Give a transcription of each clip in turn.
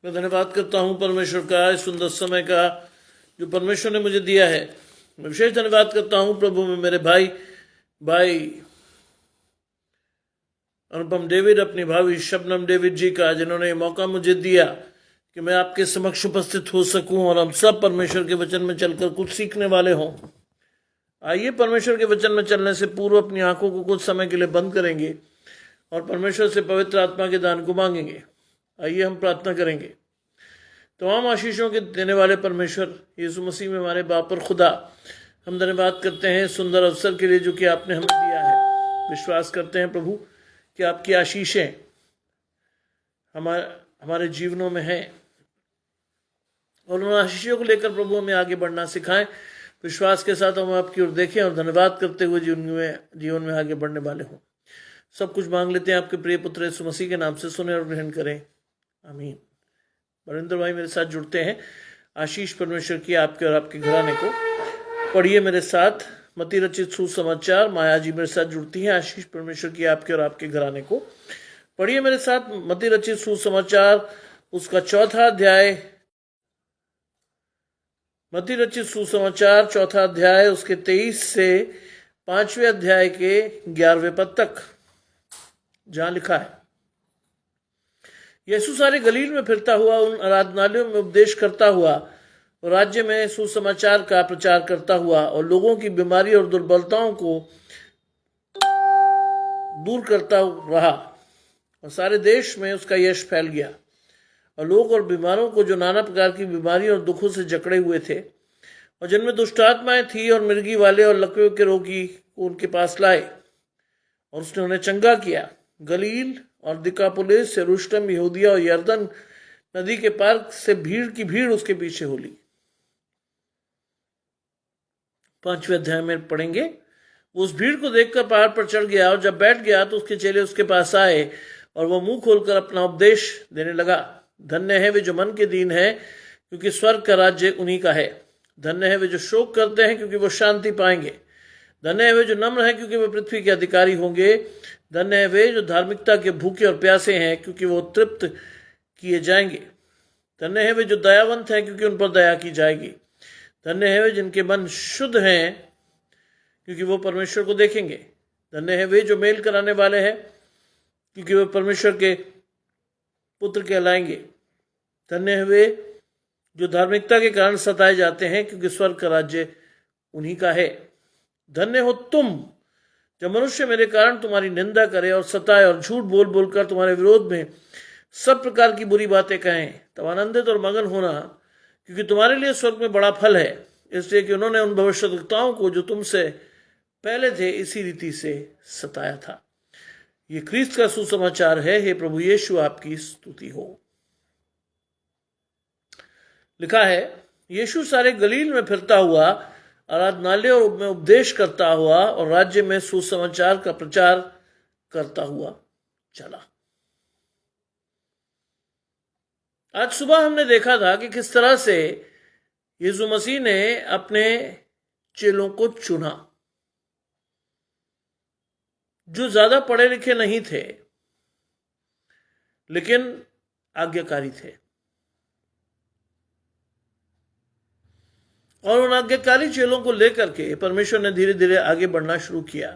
मैं धन्यवाद करता हूँ परमेश्वर का इस सुंदर समय का जो परमेश्वर ने मुझे दिया है। मैं विशेष धन्यवाद करता हूँ प्रभु में मेरे भाई अनुपम डेविड, अपनी भावी शबनम डेविड जी का, जिन्होंने ये मौका मुझे दिया कि मैं आपके समक्ष उपस्थित हो सकूं और हम सब परमेश्वर के वचन में चलकर कुछ सीखने वाले हों। आइए परमेश्वर के वचन में चलने से पूर्व अपनी आंखों को कुछ समय के लिए बंद करेंगे और परमेश्वर से पवित्र आत्मा के दान को मांगेंगे। आइए हम प्रार्थना करेंगे। तमाम आशीषों के देने वाले परमेश्वर यीशु मसीह में हमारे बाप और खुदा, हम धन्यवाद करते हैं सुंदर अवसर के लिए जो कि आपने हमें दिया है। विश्वास करते हैं प्रभु कि आपकी आशीषें हमारे जीवनों में हैं और उन आशीषों को लेकर प्रभु हमें आगे बढ़ना सिखाएं। विश्वास के साथ हम आपकी ओर देखें और धन्यवाद करते हुए जीवन में आगे बढ़ने वाले हों। सब कुछ मांग लेते हैं आपके प्रिय पुत्र यीशु मसीह के नाम से, सुने और ग्रहण करें, आमीन। बरिंदर भाई मेरे साथ जुड़ते हैं। आशीष परमेश्वर की आपके और आपके घराने को पढ़िए मेरे साथ। मत्ती रचित सुसमाचार। माया जी मेरे साथ जुड़ती हैं। आशीष परमेश्वर की आपके और आपके घराने को पढ़िए मेरे साथ। मत्ती रचित सुसमाचार उसका 4था अध्याय। मत्ती रचित सुसमाचार 4था अध्याय उसके 23 से 5वें अध्याय के 11वें पद तक, जहां लिखा है, यीशु सारे गलील में फिरता हुआ, उन आराधनालयों में उपदेश करता हुआ और राज्य में सुसमाचार का प्रचार करता हुआ और लोगों की बीमारी और दुर्बलताओं को दूर करता रहा और सारे देश में उसका यश फैल गया। और लोग और बीमारों को, जो नाना प्रकार की बीमारी और दुखों से जकड़े हुए थे और जिनमें दुष्ट आत्माएं थी और मिर्गी वाले और लकवे के रोगी को उनके पास लाए और उसने उन्हें चंगा किया। गलील और दिकापुलिस, यरूशलेम, यहूदिया और यरदन नदी के पार से भीड़ की भीड़ उसके पीछे हो ली। 5वें अध्याय में पढ़ेंगे। वो उस भीड़ को देखकर पहाड़ पर चढ़ गया और जब बैठ गया तो उसके चेले उसके पास आए और वह मुंह खोलकर अपना उपदेश देने लगा। धन्य है वे जो मन के दीन है, क्योंकि स्वर्ग का राज्य उन्हीं का है। धन्य है वे जो शोक करते हैं, क्योंकि वो शांति पाएंगे। धन्य है वे जो नम्र हैं, क्योंकि वे पृथ्वी के अधिकारी होंगे। धन्य है वे जो धार्मिकता के भूखे और प्यासे हैं, क्योंकि वो तृप्त किए जाएंगे। धन्य है वे जो दयावंत हैं, क्योंकि उन पर दया की जाएगी। धन्य है वे जिनके मन शुद्ध हैं, क्योंकि वो परमेश्वर को देखेंगे। धन्य है वे जो मेल कराने वाले हैं, क्योंकि वे परमेश्वर के पुत्र कहलाएंगे। धन्य है वे जो धार्मिकता के कारण सताए जाते हैं, क्योंकि स्वर्ग का राज्य उन्हीं का है। धन्य हो तुम जब मनुष्य मेरे कारण तुम्हारी निंदा करे और सताए और झूठ बोल बोलकर तुम्हारे विरोध में सब प्रकार की बुरी बातें कहें, तब आनंदित और मगन होना, क्योंकि तुम्हारे लिए स्वर्ग में बड़ा फल है। इसलिए कि उन्होंने उन भविष्यद्वक्ताओं को जो तुमसे पहले थे इसी रीति से सताया था। ये ख्रीस्त का सुसमाचार है। हे प्रभु यीशु, आपकी स्तुति हो। लिखा है, यीशु सारे गलील में फिरता हुआ, आराधनालयों में उपदेश करता हुआ और राज्य में सुसमाचार का प्रचार करता हुआ चला। आज सुबह हमने देखा था कि किस तरह से यीशु मसीह ने अपने चेलों को चुना, जो ज्यादा पढ़े लिखे नहीं थे लेकिन आज्ञाकारी थे, और उन आज्ञाकारी चेलों को लेकर के परमेश्वर ने धीरे धीरे आगे बढ़ना शुरू किया।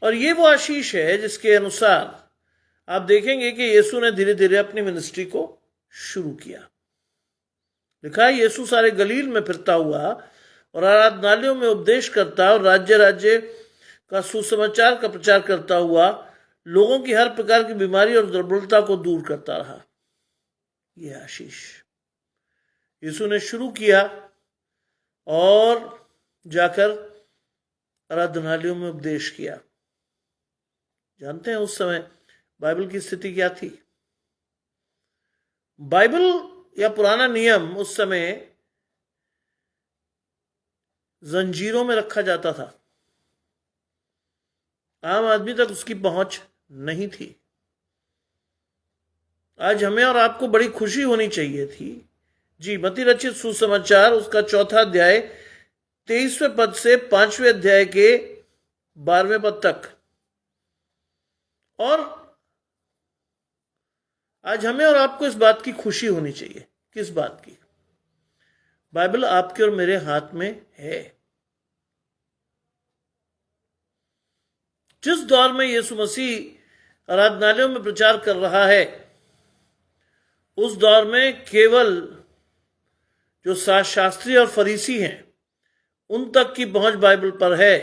और ये वो आशीष है जिसके अनुसार आप देखेंगे कि यीशु ने धीरे धीरे अपनी मिनिस्ट्री को शुरू किया। लिखा है, यीशु सारे गलील में फिरता हुआ और आराधनालयों में उपदेश करता और राज्य राज्य का सुसमाचार का प्रचार करता हुआ लोगों की हर प्रकार की बीमारी और दुर्बलता को दूर करता रहा। यह आशीष यीशु ने शुरू किया और जाकर आराधनालयों में उपदेश किया। जानते हैं उस समय बाइबल की स्थिति क्या थी? बाइबल या पुराना नियम उस समय जंजीरों में रखा जाता था। आम आदमी तक उसकी पहुंच नहीं थी। आज हमें और आपको बड़ी खुशी होनी चाहिए थी। जी, मत्ती रचित सुसमाचार उसका 4था अध्याय 23वें पद से 5वें अध्याय के 12वें पद तक। और आज हमें और आपको इस बात की खुशी होनी चाहिए। किस बात की? बाइबल आपके और मेरे हाथ में है। जिस दौर में यीशु मसीह आराधनालयों में प्रचार कर रहा है, उस दौर में केवल जो शास्त्री और फरीसी हैं उन तक की पहुंच बाइबल पर है।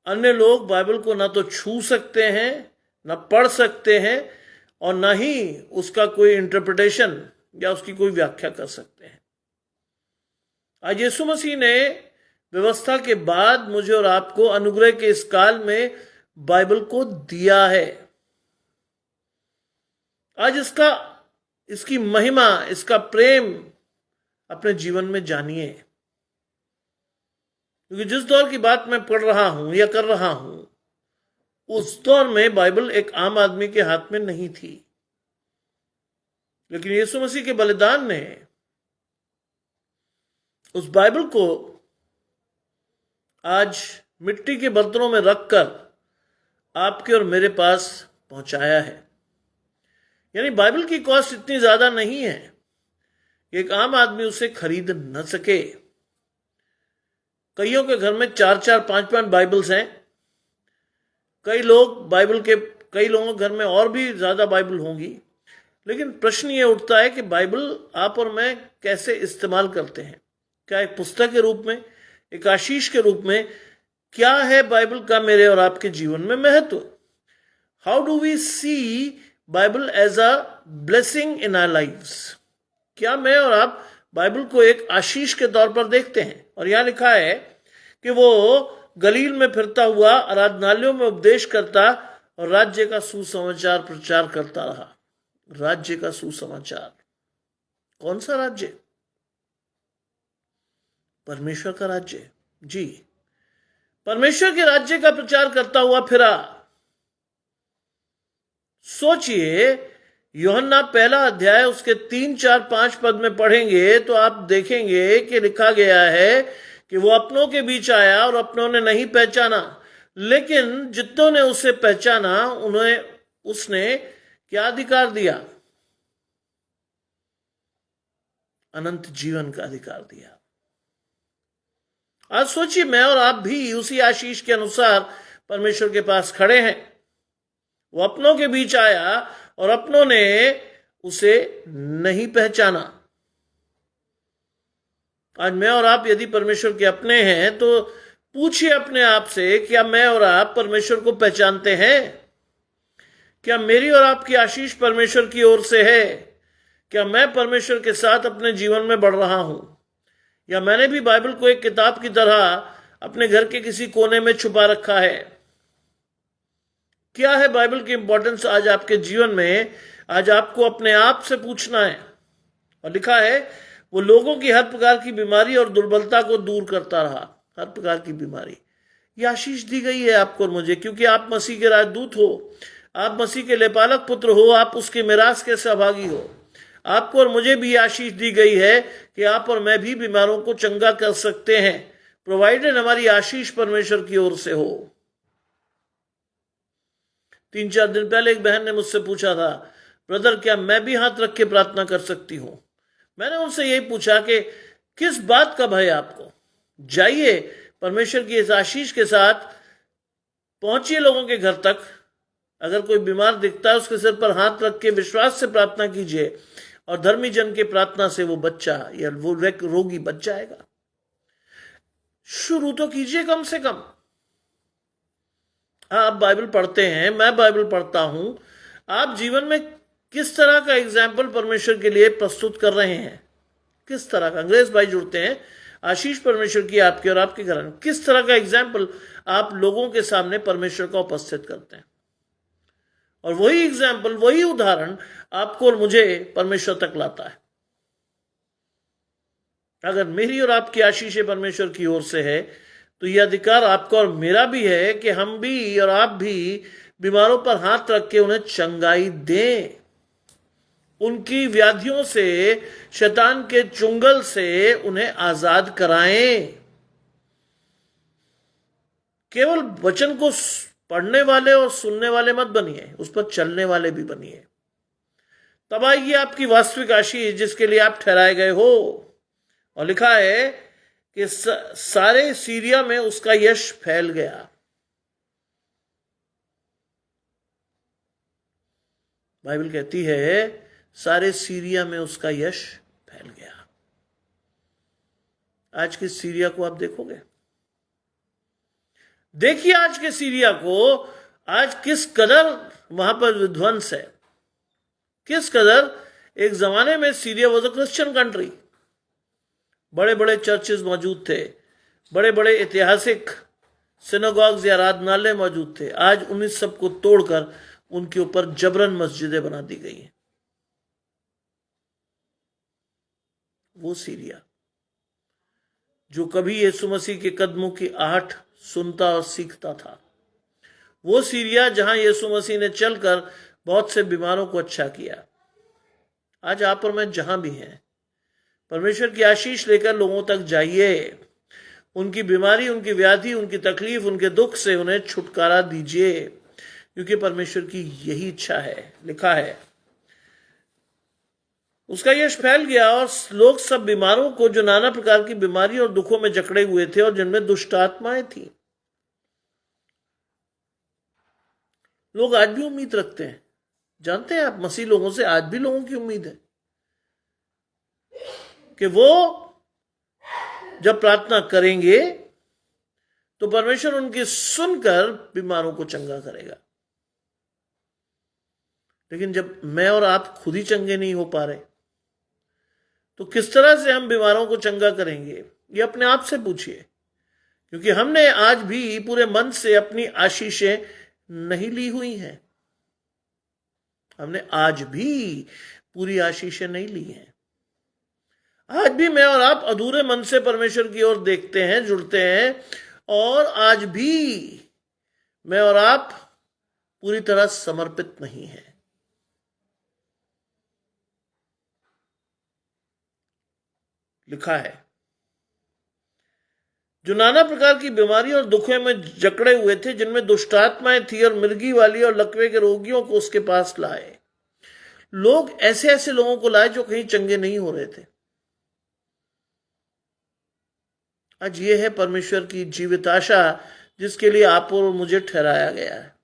अन्य लोग बाइबल को ना तो छू सकते हैं, ना पढ़ सकते हैं, और ना ही उसका कोई इंटरप्रिटेशन या उसकी कोई व्याख्या कर सकते हैं। आज यीशु मसीह ने व्यवस्था के बाद मुझे और आपको अनुग्रह के इस काल में बाइबल को दिया है। आज इसकी महिमा, इसका प्रेम अपने जीवन में जानिए। क्योंकि जिस दौर की बात मैं पढ़ रहा हूं या कर रहा हूं, उस दौर में बाइबल एक आम आदमी के हाथ में नहीं थी। लेकिन यीशु मसीह के बलिदान ने उस बाइबल को आज मिट्टी के बर्तनों में रखकर आपके और मेरे पास पहुंचाया है। यानी बाइबल की कॉस्ट इतनी ज्यादा नहीं है कि एक आम आदमी उसे खरीद न सके। कईयों के घर में 4-4, 5-5 बाइबल्स हैं। कई लोगों के घर में और भी ज्यादा बाइबल होंगी। लेकिन प्रश्न ये उठता है कि बाइबल आप और मैं कैसे इस्तेमाल करते हैं? क्या एक पुस्तक के रूप में, एक आशीष के रूप में? क्या है बाइबल का मेरे और आपके जीवन में महत्व? How do we see Bible as a blessing in our lives? क्या मैं और आप बाइबल को एक आशीष के तौर पर देखते हैं? और यहां लिखा है कि वो गलील में फिरता हुआ आराधनालयों में उपदेश करता और राज्य का सुसमाचार प्रचार करता रहा। राज्य का सुसमाचार, कौन सा राज्य? परमेश्वर का राज्य। जी, परमेश्वर के राज्य का प्रचार करता हुआ फिरा। सोचिए, यूहन्ना 1 अध्याय उसके 3, 4, 5 पद में पढ़ेंगे तो आप देखेंगे कि लिखा गया है कि वो अपनों के बीच आया और अपनों ने नहीं पहचाना, लेकिन जितनों ने उसे पहचाना उसने क्या अधिकार दिया? अनंत जीवन का अधिकार दिया। आज सोचिए, मैं और आप भी उसी आशीष के अनुसार परमेश्वर के पास खड़े हैं। वो अपनों के बीच आया और अपनों ने उसे नहीं पहचाना। आज मैं और आप यदि परमेश्वर के अपने हैं तो पूछिए अपने आप से, क्या मैं और आप परमेश्वर को पहचानते हैं? क्या मेरी और आपकी आशीष परमेश्वर की ओर से है? क्या मैं परमेश्वर के साथ अपने जीवन में बढ़ रहा हूं, या मैंने भी बाइबल को एक किताब की तरह अपने घर के किसी कोने में छुपा रखा है? क्या है बाइबल की इंपॉर्टेंस आज आपके जीवन में? आज आपको अपने आप से पूछना है। और लिखा है, वो लोगों की हर प्रकार की बीमारी और दुर्बलता को दूर करता रहा। हर प्रकार की बीमारी, यह आशीष दी गई है आपको और मुझे, क्योंकि आप मसीह के राजदूत हो, आप मसीह के लेपालक पुत्र हो, आप उसके मिरास के सहभागी हो। आपको और मुझे भी आशीष दी गई है कि आप और मैं भी बीमारों को चंगा कर सकते हैं, प्रोवाइडेड हमारी आशीष परमेश्वर की ओर से हो। 3-4 दिन पहले एक बहन ने मुझसे पूछा था, ब्रदर क्या मैं भी हाथ रख के प्रार्थना कर सकती हूं? मैंने उनसे यही पूछा कि किस बात का भय आपको? जाइए परमेश्वर की इस आशीष के साथ पहुंचिए लोगों के घर तक। अगर कोई बीमार दिखता है उसके सिर पर हाथ रख के विश्वास से प्रार्थना कीजिए, और धर्मी जन की प्रार्थना से वो बच्चा या वो रोगी बच जाएगा। शुरू तो कीजिए कम से कम। आप बाइबल पढ़ते हैं, मैं बाइबल पढ़ता हूं। आप जीवन में किस तरह का एग्जाम्पल परमेश्वर के लिए प्रस्तुत कर रहे हैं? किस तरह का? अंग्रेज भाई जुड़ते हैं, आशीष परमेश्वर की आपके और आपके घर में। किस तरह का एग्जाम्पल आप लोगों के सामने परमेश्वर का उपस्थित करते हैं? और वही एग्जाम्पल, वही उदाहरण आपको और मुझे परमेश्वर तक लाता है। अगर मेरी और आपकी आशीष परमेश्वर की ओर से है तो यह अधिकार आपका और मेरा भी है कि हम भी और आप भी बीमारों पर हाथ रख के उन्हें चंगाई दें, उनकी व्याधियों से, शैतान के चुंगल से उन्हें आजाद कराएं। केवल वचन को पढ़ने वाले और सुनने वाले मत बनिए, उस पर चलने वाले भी बनिए। तब आएगी आपकी वास्तविक आशीष जिसके लिए आप ठहराए गए हो। और लिखा है कि सारे सीरिया में उसका यश फैल गया। बाइबल कहती है सारे सीरिया में उसका यश फैल गया। आज के सीरिया को आप देखोगे, देखिए आज के सीरिया को, आज किस कदर वहां पर विध्वंस है, किस कदर। एक जमाने में Syria was a Christian country, बड़े बड़े चर्चेस मौजूद थे, बड़े बड़े ऐतिहासिक सिनेगॉग्स या आराधनालय मौजूद थे। आज उन्हीं सब को तोड़कर उनके ऊपर जबरन मस्जिदें बना दी गई हैं। वो सीरिया जो कभी यीशु मसीह के कदमों की आहट सुनता और सीखता था, वो सीरिया जहां यीशु मसीह ने चलकर बहुत से बीमारों को अच्छा किया। आज आप और मैं जहां भी हैं, परमेश्वर की आशीष लेकर लोगों तक जाइए, उनकी बीमारी, उनकी व्याधि, उनकी तकलीफ, उनके दुख से उन्हें छुटकारा दीजिए, क्योंकि परमेश्वर की यही इच्छा है। लिखा है उसका यश फैल गया और लोग सब बीमारों को, जो नाना प्रकार की बीमारी और दुखों में जकड़े हुए थे और जिनमें दुष्ट आत्माएं थी। लोग आज भी उम्मीद रखते हैं, जानते हैं आप, मसीह लोगों से आज भी लोगों की उम्मीद है कि वो जब प्रार्थना करेंगे तो परमेश्वर उनकी सुनकर बीमारों को चंगा करेगा। लेकिन जब मैं और आप खुद ही चंगे नहीं हो पा रहे, तो किस तरह से हम बीमारों को चंगा करेंगे? ये अपने आप से पूछिए, क्योंकि हमने आज भी पूरे मन से अपनी आशीषें नहीं ली हुई हैं। हमने आज भी पूरी आशीषें नहीं ली हैं। आज भी मैं और आप अधूरे मन से परमेश्वर की ओर देखते हैं, जुड़ते हैं, और आज भी मैं और आप पूरी तरह समर्पित नहीं हैं। लिखा है जो नाना प्रकार की बीमारी और दुखों में जकड़े हुए थे, जिनमें दुष्टात्माएं थी, और मिर्गी वाली और लकवे के रोगियों को उसके पास लाए। लोग ऐसे ऐसे लोगों को लाए जो कहीं चंगे नहीं हो रहे थे। आज ये है परमेश्वर की जीवित आशा जिसके लिए आप और मुझे ठहराया गया है।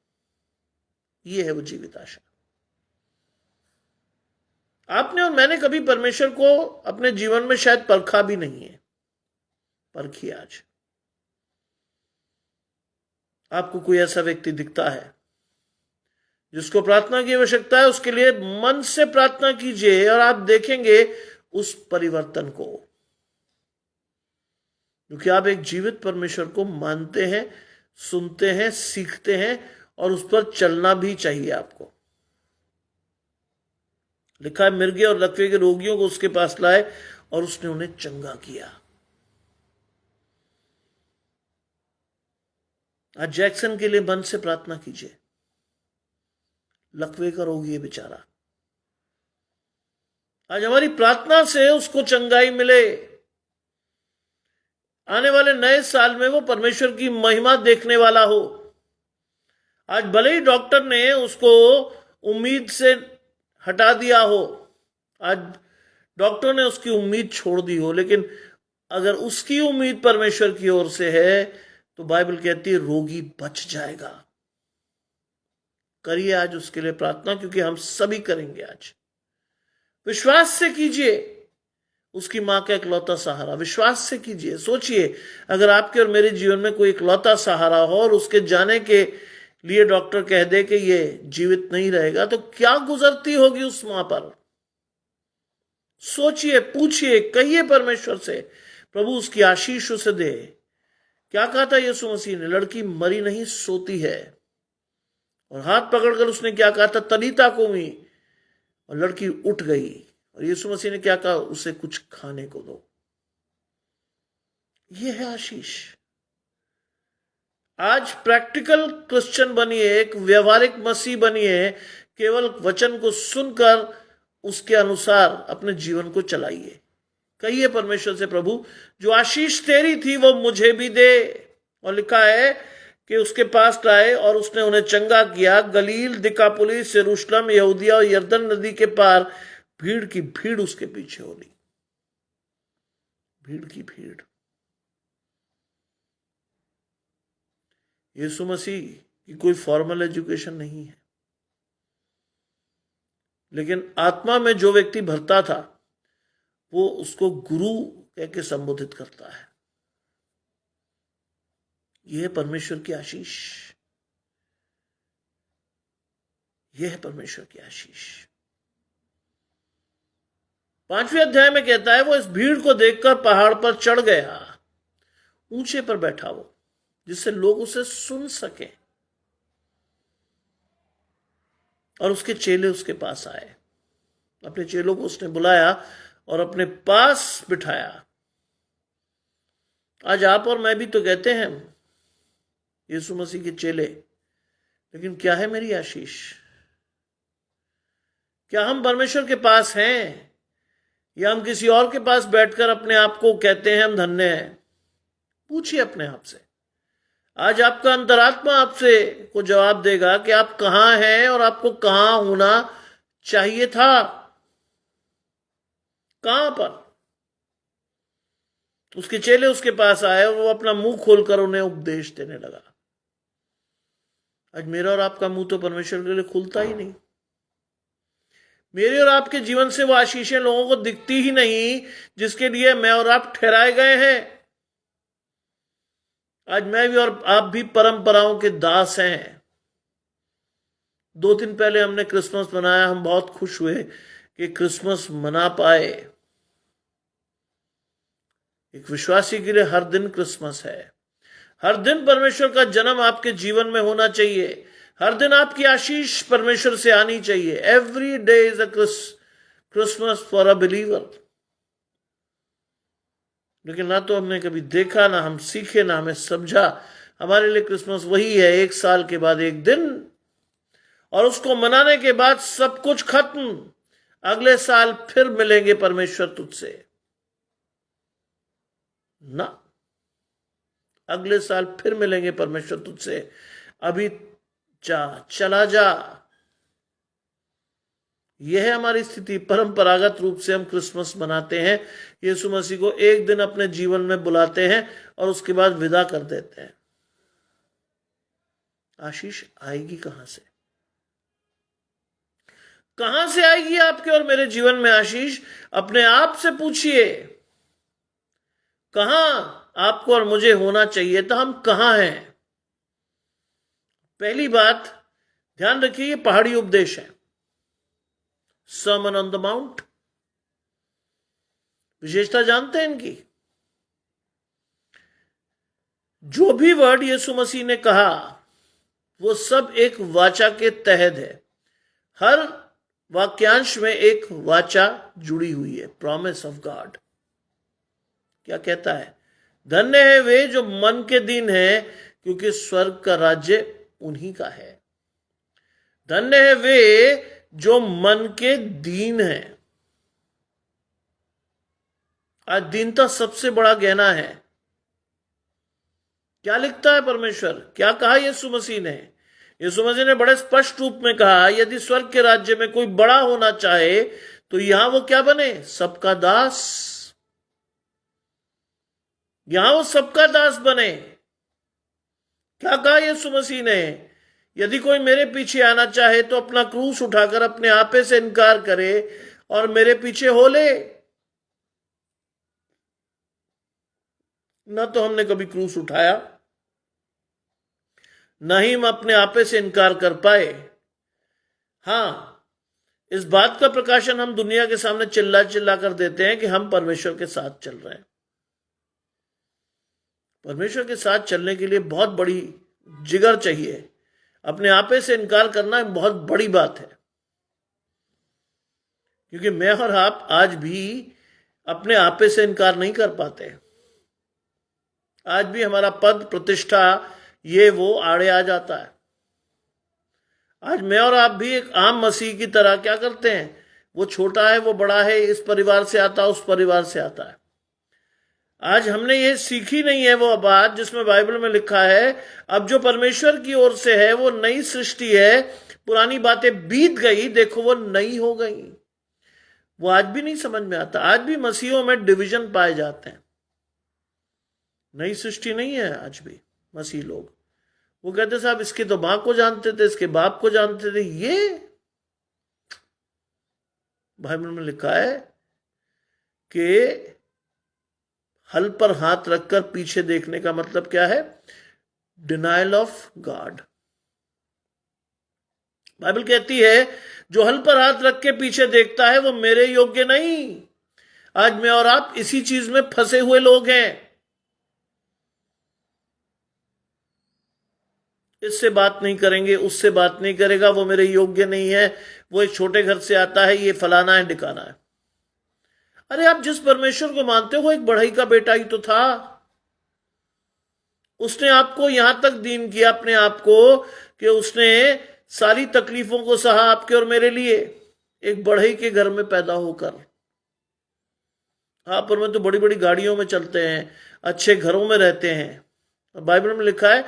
ये है वो जीवित आशा। आपने और मैंने कभी परमेश्वर को अपने जीवन में शायद परखा भी नहीं है। परखिए आज। आपको कोई ऐसा व्यक्ति दिखता है जिसको प्रार्थना की आवश्यकता है, उसके लिए मन से प्रार्थना कीजिए और आप देखेंगे उस परिवर्तन को, क्योंकि आप एक जीवित परमेश्वर को मानते हैं, सुनते हैं, सीखते हैं, और उस पर चलना भी चाहिए आपको। लिखा है मिर्गे और लकवे के रोगियों को उसके पास लाए और उसने उन्हें चंगा किया। आज जैक्सन के लिए मन से प्रार्थना कीजिए। लकवे का रोगी है बेचारा, आज हमारी प्रार्थना से उसको चंगाई मिले। आने वाले नए साल में वो परमेश्वर की महिमा देखने वाला हो। आज भले ही डॉक्टर ने उसको उम्मीद से हटा दिया हो, आज डॉक्टर ने उसकी उम्मीद छोड़ दी हो, लेकिन अगर उसकी उम्मीद परमेश्वर की ओर से है तो बाइबल कहती है रोगी बच जाएगा। करिए आज उसके लिए प्रार्थना, क्योंकि हम सभी करेंगे। आज विश्वास से कीजिए, उसकी मां का इकलौता सहारा, विश्वास से कीजिए। सोचिए अगर आपके और मेरे जीवन में कोई इकलौता सहारा हो और उसके जाने के लिए डॉक्टर कह दे कि ये जीवित नहीं रहेगा, तो क्या गुजरती होगी उस मां पर। सोचिए, पूछिए, कहिए परमेश्वर से, प्रभु उसकी आशीष उसे दे। क्या कहा था यीशु मसीह ने? लड़की मरी नहीं, सोती है। और हाथ पकड़कर उसने क्या कहा था? तलीता कूमी, और लड़की उठ गई। और यीशु मसीह ने क्या कहा? उसे कुछ खाने को दो। यह है आशीष। आज प्रैक्टिकल क्रिश्चियन बनिए, एक व्यवहारिक मसीह बनिए। केवल वचन को सुनकर उसके अनुसार अपने जीवन को चलाइए। कहिए परमेश्वर से, प्रभु जो आशीष तेरी थी वो मुझे भी दे। और लिखा है कि उसके पास लाए और उसने उन्हें चंगा किया। गलील, दिकापुलिस, यरूशलेम, यहूदिया और यरदन नदी के पार भीड़ की भीड़ उसके पीछे हो ली। भीड़ की भीड़। यीशु मसीह की कोई फॉर्मल एजुकेशन नहीं है, लेकिन आत्मा में जो व्यक्ति भरता था वो उसको गुरु कह के संबोधित करता है। यह है परमेश्वर की आशीष। यह है परमेश्वर की आशीष। 5वें अध्याय में कहता है, वो इस भीड़ को देखकर पहाड़ पर चढ़ गया, ऊंचे पर बैठा वो, जिससे लोग उसे सुन सके। और उसके चेले उसके पास आए। अपने चेलों को उसने बुलाया और अपने पास बिठाया। आज आप और मैं भी तो कहते हैं यीशु मसीह के चेले, लेकिन क्या है मेरी आशीष? क्या हम परमेश्वर के पास हैं, या हम किसी और के पास बैठकर अपने आप को कहते हैं हम धन्य हैं? पूछिए अपने आप से। आज आपका अंतरात्मा आपसे को जवाब देगा कि आप कहां हैं और आपको कहां होना चाहिए था। कहां पर? उसके चेले उसके पास आए और वो अपना मुंह खोलकर उन्हें उपदेश देने लगा। आज मेरा और आपका मुंह तो परमेश्वर के लिए खुलता ही नहीं। मेरे और आपके जीवन से वो आशीषें लोगों को दिखती ही नहीं जिसके लिए मैं और आप ठहराए गए हैं। आज मैं भी और आप भी परंपराओं के दास हैं। 2 दिन पहले हमने क्रिसमस मनाया। हम बहुत खुश हुए कि क्रिसमस मना पाए। एक विश्वासी के लिए हर दिन क्रिसमस है। हर दिन परमेश्वर का जन्म आपके जीवन में होना चाहिए। हर दिन आपकी आशीष परमेश्वर से आनी चाहिए। Every day is a Christmas for a believer. लेकिन ना तो हमने कभी देखा, ना हम सीखे, ना हमें समझा। हमारे लिए क्रिसमस वही है, 1 साल के बाद एक दिन, और उसको मनाने के बाद सब कुछ खत्म। अगले साल फिर मिलेंगे परमेश्वर तुझसे ना। अगले साल फिर मिलेंगे परमेश्वर तुझसे। अभी चला जा। यह है हमारी स्थिति। परंपरागत रूप से हम क्रिसमस मनाते हैं, यीशु मसीह को एक दिन अपने जीवन में बुलाते हैं और उसके बाद विदा कर देते हैं। आशीष आएगी कहां से? कहां से आएगी आपके और मेरे जीवन में आशीष? अपने आप से पूछिए, कहां आपको और मुझे होना चाहिए था? हम कहां हैं? पहली बात ध्यान रखिए, ये पहाड़ी उपदेश है, सर्मन ऑन द माउंट। विशेषता जानते हैं इनकी? जो भी वर्ड यीशु मसीह ने कहा वो सब एक वाचा के तहत है। हर वाक्यांश में एक वाचा जुड़ी हुई है, प्रॉमिस ऑफ गॉड। क्या कहता है? धन्य है वे जो मन के दीन है, क्योंकि स्वर्ग का राज्य उन्हीं का है। धन्य है वे जो मन के दीन है। आज दीनता सबसे बड़ा गहना है। क्या लिखता है परमेश्वर? क्या कहा यीशु मसीह ने? यीशु मसीह ने बड़े स्पष्ट रूप में कहा, यदि स्वर्ग के राज्य में कोई बड़ा होना चाहे तो यहां वो क्या बने? सबका दास। यहां वो सबका दास बने। क्या कहा यीशु मसीह ने? यदि कोई मेरे पीछे आना चाहे तो अपना क्रूस उठाकर अपने आपे से इनकार करे और मेरे पीछे हो ले। ना तो हमने कभी क्रूस उठाया, ना ही हम अपने आपे से इनकार कर पाए। हां, इस बात का प्रकाशन हम दुनिया के सामने चिल्ला चिल्ला कर देते हैं कि हम परमेश्वर के साथ चल रहे हैं। परमेश्वर के साथ चलने के लिए बहुत बड़ी जिगर चाहिए। अपने आपे से इनकार करना बहुत बड़ी बात है, क्योंकि मैं और आप आज भी अपने आपे से इनकार नहीं कर पाते। आज भी हमारा पद, प्रतिष्ठा, ये वो आड़े आ जाता है। आज मैं और आप भी एक आम मसीह की तरह क्या करते हैं? वो छोटा है, वो बड़ा है, इस परिवार से आता है, उस परिवार से आता है। आज हमने ये सीखी नहीं है वो बात जिसमें बाइबल में लिखा है अब जो परमेश्वर की ओर से है वो नई सृष्टि है, पुरानी बातें बीत गई, देखो वो नई हो गई। वो आज भी नहीं समझ में आता। आज भी मसीहों में डिवीजन पाए जाते हैं। नई सृष्टि नहीं है आज भी मसीह लोग। वो कहते साहब इसके तो मां को जानते थे, इसके बाप को जानते थे। ये बाइबल में लिखा है कि हल पर हाथ रखकर पीछे देखने का मतलब क्या है? Denial of God. बाइबल कहती है जो हल पर हाथ रख के पीछे देखता है वो मेरे योग्य नहीं। आज मैं और आप इसी चीज में फंसे हुए लोग हैं। इससे बात नहीं करेंगे, उससे बात नहीं करेगा, वो मेरे योग्य नहीं है, वो एक छोटे घर से आता है, ये फलाना है ढिकाना है। अरे आप जिस परमेश्वर को मानते हो वो एक बढ़ई का बेटा ही तो था। उसने आपको यहां तक दीन किया अपने आप को कि उसने सारी तकलीफों को सहा आपके और मेरे लिए, एक बढ़ई के घर में पैदा होकर। हाँ, पर मैं तो बड़ी बड़ी गाड़ियों में चलते हैं, अच्छे घरों में रहते हैं। और बाइबल में लिखा है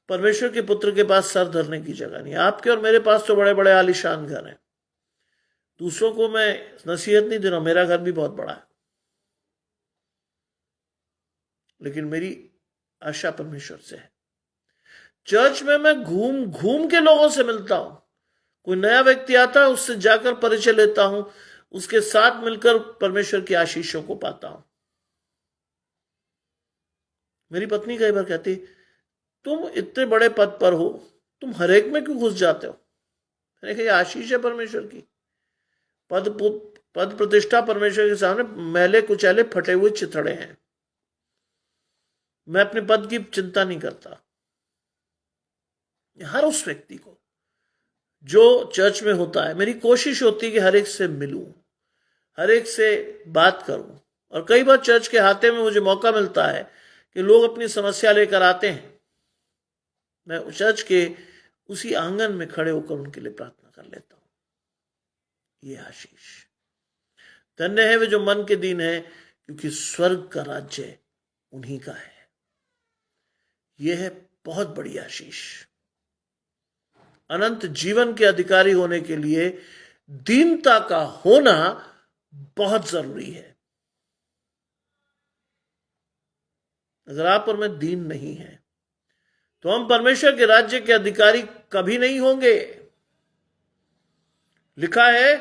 परमेश्वर के पुत्र के पास सर धरने की जगह नहीं। आपके और मेरे पास तो बड़े बड़े आलीशान घर हैं। दूसरों को मैं नसीहत नहीं दे रहा हूं, मेरा घर भी बहुत बड़ा है, लेकिन मेरी आशा परमेश्वर से है। चर्च में मैं घूम घूम के लोगों से मिलता हूं। कोई नया व्यक्ति आता है, उससे जाकर परिचय लेता हूं, उसके साथ मिलकर परमेश्वर की आशीषों को पाता हूं। मेरी पत्नी कई बार कहती तुम इतने बड़े पद पर हो, तुम हरेक में क्यों घुस जाते हो? मैंने कहा आशीष है परमेश्वर की। पद प्रतिष्ठा परमेश्वर के सामने मैले कुचैले फटे हुए चिथड़े हैं। मैं अपने पद की चिंता नहीं करता। हर उस व्यक्ति को जो चर्च में होता है, मेरी कोशिश होती है कि हर एक से मिलूं, हर एक से बात करूं। और कई बार चर्च के हाथे में मुझे मौका मिलता है कि लोग अपनी समस्या लेकर आते हैं, मैं चर्च के उसी आंगन में खड़े होकर उनके लिए प्रार्थना कर लेता हूं। ये आशीष। धन्य है वे जो मन के दीन है, क्योंकि स्वर्ग का राज्य उन्हीं का है। यह है बहुत बड़ी आशीष। अनंत जीवन के अधिकारी होने के लिए दीनता का होना बहुत जरूरी है। अगर आप और मैं दीन नहीं हैं तो हम परमेश्वर के राज्य के अधिकारी कभी नहीं होंगे। लिखा है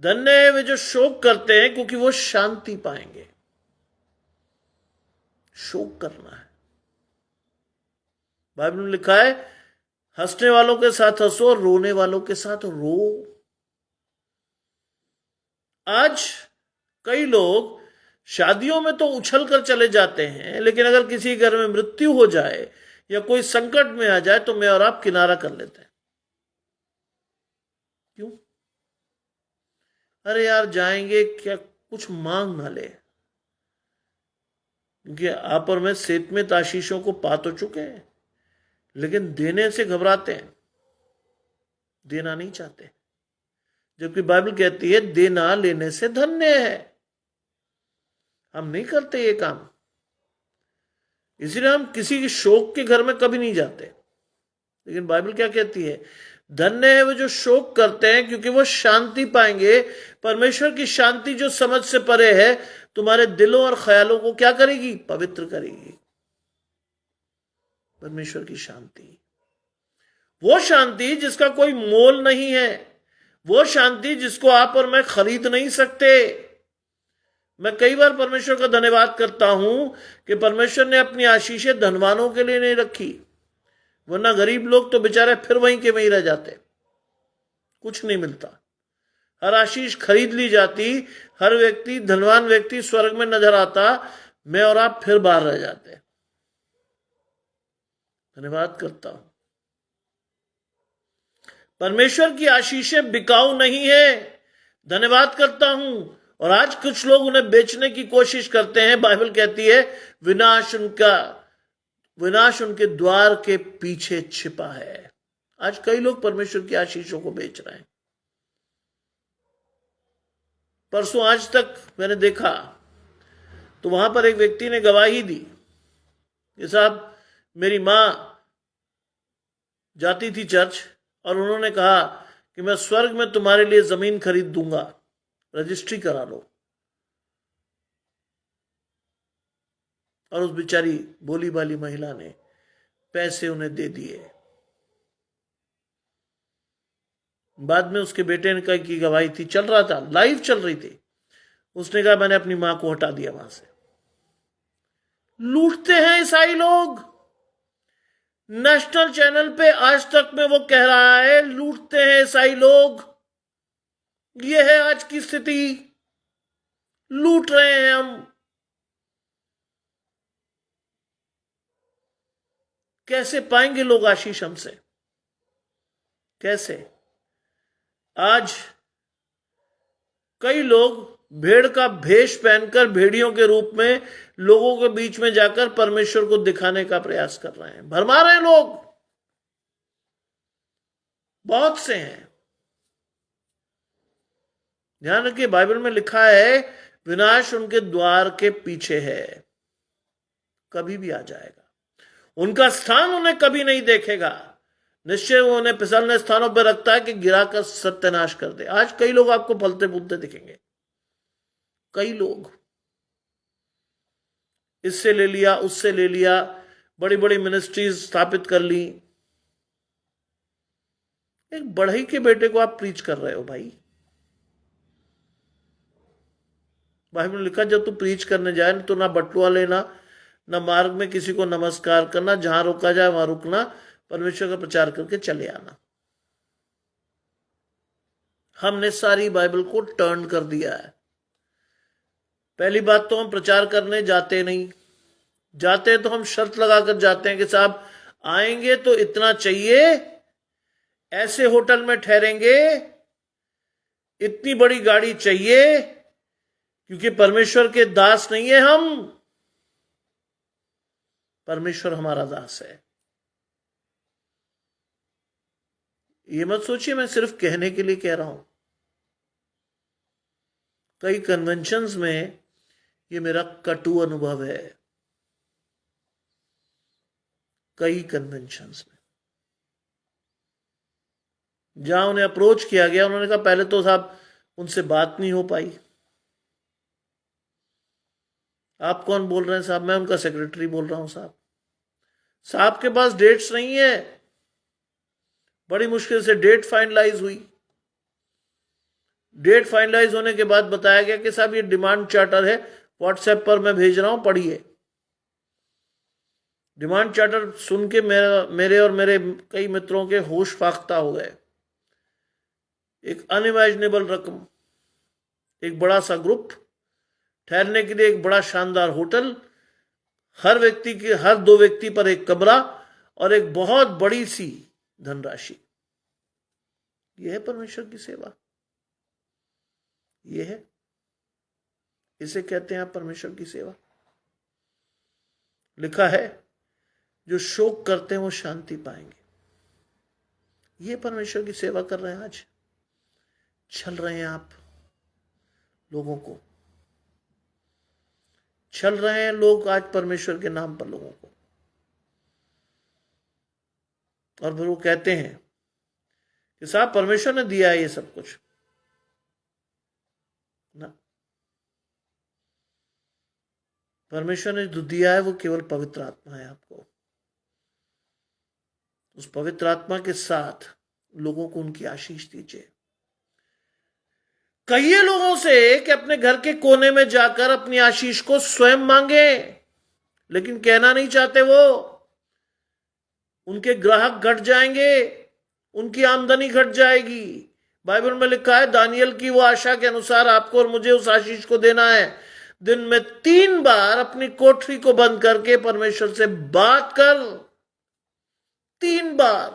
धन्य है वे जो शोक करते हैं, क्योंकि वो शांति पाएंगे। शोक करना है। बाइबल में लिखा है हंसने वालों के साथ हंसो और रोने वालों के साथ रो। आज कई लोग शादियों में तो उछल कर चले जाते हैं, लेकिन अगर किसी घर में मृत्यु हो जाए या कोई संकट में आ जाए तो मैं और आप किनारा कर लेते हैं। क्यों? अरे यार जाएंगे क्या, कुछ मांग ना ले, क्योंकि आप और मैं सेतमेत आशीषों को पा तो चुके हैं, लेकिन देने से घबराते हैं, देना नहीं चाहते। जबकि बाइबल कहती है देना लेने से धन्य है। हम नहीं करते ये काम, इसीलिए हम किसी के शोक के घर में कभी नहीं जाते। लेकिन बाइबल क्या कहती है? धन्य है वे जो शोक करते हैं, क्योंकि वो शांति पाएंगे। परमेश्वर की शांति जो समझ से परे है, तुम्हारे दिलों और ख्यालों को क्या करेगी? पवित्र करेगी। परमेश्वर की शांति, वो शांति जिसका कोई मोल नहीं है, वो शांति जिसको आप और मैं खरीद नहीं सकते। मैं कई बार परमेश्वर का धन्यवाद करता हूं कि परमेश्वर ने अपनी आशीषें धनवानों के लिए नहीं रखी, वरना गरीब लोग तो बेचारे फिर वहीं के वहीं रह जाते, कुछ नहीं मिलता। हर आशीष खरीद ली जाती, हर व्यक्ति धनवान व्यक्ति स्वर्ग में नजर आता, मैं और आप फिर बाहर रह जाते। धन्यवाद करता हूं। परमेश्वर की आशीषें बिकाऊ नहीं है। धन्यवाद करता हूं। और आज कुछ लोग उन्हें बेचने की कोशिश करते हैं। बाइबल कहती है विनाश उनके द्वार के पीछे छिपा है। आज कई लोग परमेश्वर की आशीषों को बेच रहे हैं। परसों आज तक मैंने देखा तो वहां पर एक व्यक्ति ने गवाही दी कि साहब मेरी मां जाती थी चर्च और उन्होंने कहा कि मैं स्वर्ग में तुम्हारे लिए जमीन खरीद दूंगा, रजिस्ट्री करा लो। और उस बेचारी भोली भाली महिला ने पैसे उन्हें दे दिए। बाद में उसके बेटे ने कहा कि गवाही थी, चल रहा था, लाइव चल रही थी। उसने कहा मैंने अपनी मां को हटा दिया वहां से। लूटते हैं ईसाई लोग। नेशनल चैनल पे आज तक में वो कह रहा है लूटते हैं ईसाई लोग। ये है आज की स्थिति, लूट रहे हैं हम। कैसे पाएंगे लोग आशीष हमसे? कैसे? आज कई लोग भेड़ का भेष पहनकर भेड़ियों के रूप में लोगों के बीच में जाकर परमेश्वर को दिखाने का प्रयास कर रहे हैं, भरमा रहे हैं लोग, बहुत से हैं। ध्यान रखिए, बाइबल में लिखा है विनाश उनके द्वार के पीछे है, कभी भी आ जाएगा। उनका स्थान उन्हें कभी नहीं देखेगा। निश्चय वो उन्हें फिसलने स्थानों पर रखता है कि गिराकर सत्यानाश कर दे। आज कई लोग आपको फलते फूलते दिखेंगे, कई लोग इससे ले लिया, उससे ले लिया, बड़ी बड़ी मिनिस्ट्रीज स्थापित कर ली। एक बढ़ई के बेटे को आप प्रीच कर रहे हो भाई। बाइबल में लिखा जब तू प्रीच करने जाए तो ना बटुआ लेना, ना मार्ग में किसी को नमस्कार करना, जहां रोका जाए वहां रुकना, परमेश्वर का प्रचार करके चले आना। हमने सारी बाइबल को टर्न कर दिया है। पहली बात तो हम प्रचार करने जाते नहीं, जाते तो हम शर्त लगाकर जाते हैं कि साहब आएंगे तो इतना चाहिए, ऐसे होटल में ठहरेंगे, इतनी बड़ी गाड़ी चाहिए, क्योंकि परमेश्वर के दास नहीं है हम, परमेश्वर हमारा दास है। ये मत सोचिए मैं सिर्फ कहने के लिए कह रहा हूं। कई कन्वेंशंस में ये मेरा कटु अनुभव है, कई कन्वेंशंस में जहां उन्हें अप्रोच किया गया, उन्होंने कहा पहले तो साहब उनसे बात नहीं हो पाई। आप कौन बोल रहे हैं साहब? मैं उनका सेक्रेटरी बोल रहा हूं साहब। साहब के पास डेट्स नहीं है, बड़ी मुश्किल से डेट फाइनलाइज हुई। डेट फाइनलाइज होने के बाद बताया गया कि साहब ये डिमांड चार्टर है, व्हाट्सएप पर मैं भेज रहा हूं, पढ़िए। डिमांड चार्टर सुन के मेरे और मेरे कई मित्रों के होश फाख्ता हो गए। एक अनइमेजिनेबल रकम, एक बड़ा सा ग्रुप, ठहरने के लिए एक बड़ा शानदार होटल, हर 2 व्यक्ति पर एक कमरा और एक बहुत बड़ी सी धनराशि। यह है परमेश्वर की सेवा, यह है, इसे कहते हैं आप परमेश्वर की सेवा। लिखा है जो शोक करते हैं वो शांति पाएंगे। ये परमेश्वर की सेवा कर रहे हैं। आज छल रहे हैं आप लोगों को, छल रहे हैं लोग आज परमेश्वर के नाम पर लोगों को। और फिर वो कहते हैं कि साहब परमेश्वर ने दिया है ये सब कुछ ना। परमेश्वर ने जो दिया है वो केवल पवित्र आत्मा है आपको। उस पवित्र आत्मा के साथ लोगों को उनकी आशीष दीजिए। कहिए लोगों से कि अपने घर के कोने में जाकर अपनी आशीष को स्वयं मांगे, लेकिन कहना नहीं चाहते वो। उनके ग्राहक घट जाएंगे, उनकी आमदनी घट जाएगी। बाइबल में लिखा है दानियल की वो आशा के अनुसार आपको और मुझे उस आशीष को देना है। दिन में 3 बार अपनी कोठरी को बंद करके परमेश्वर से बात कर, 3 बार।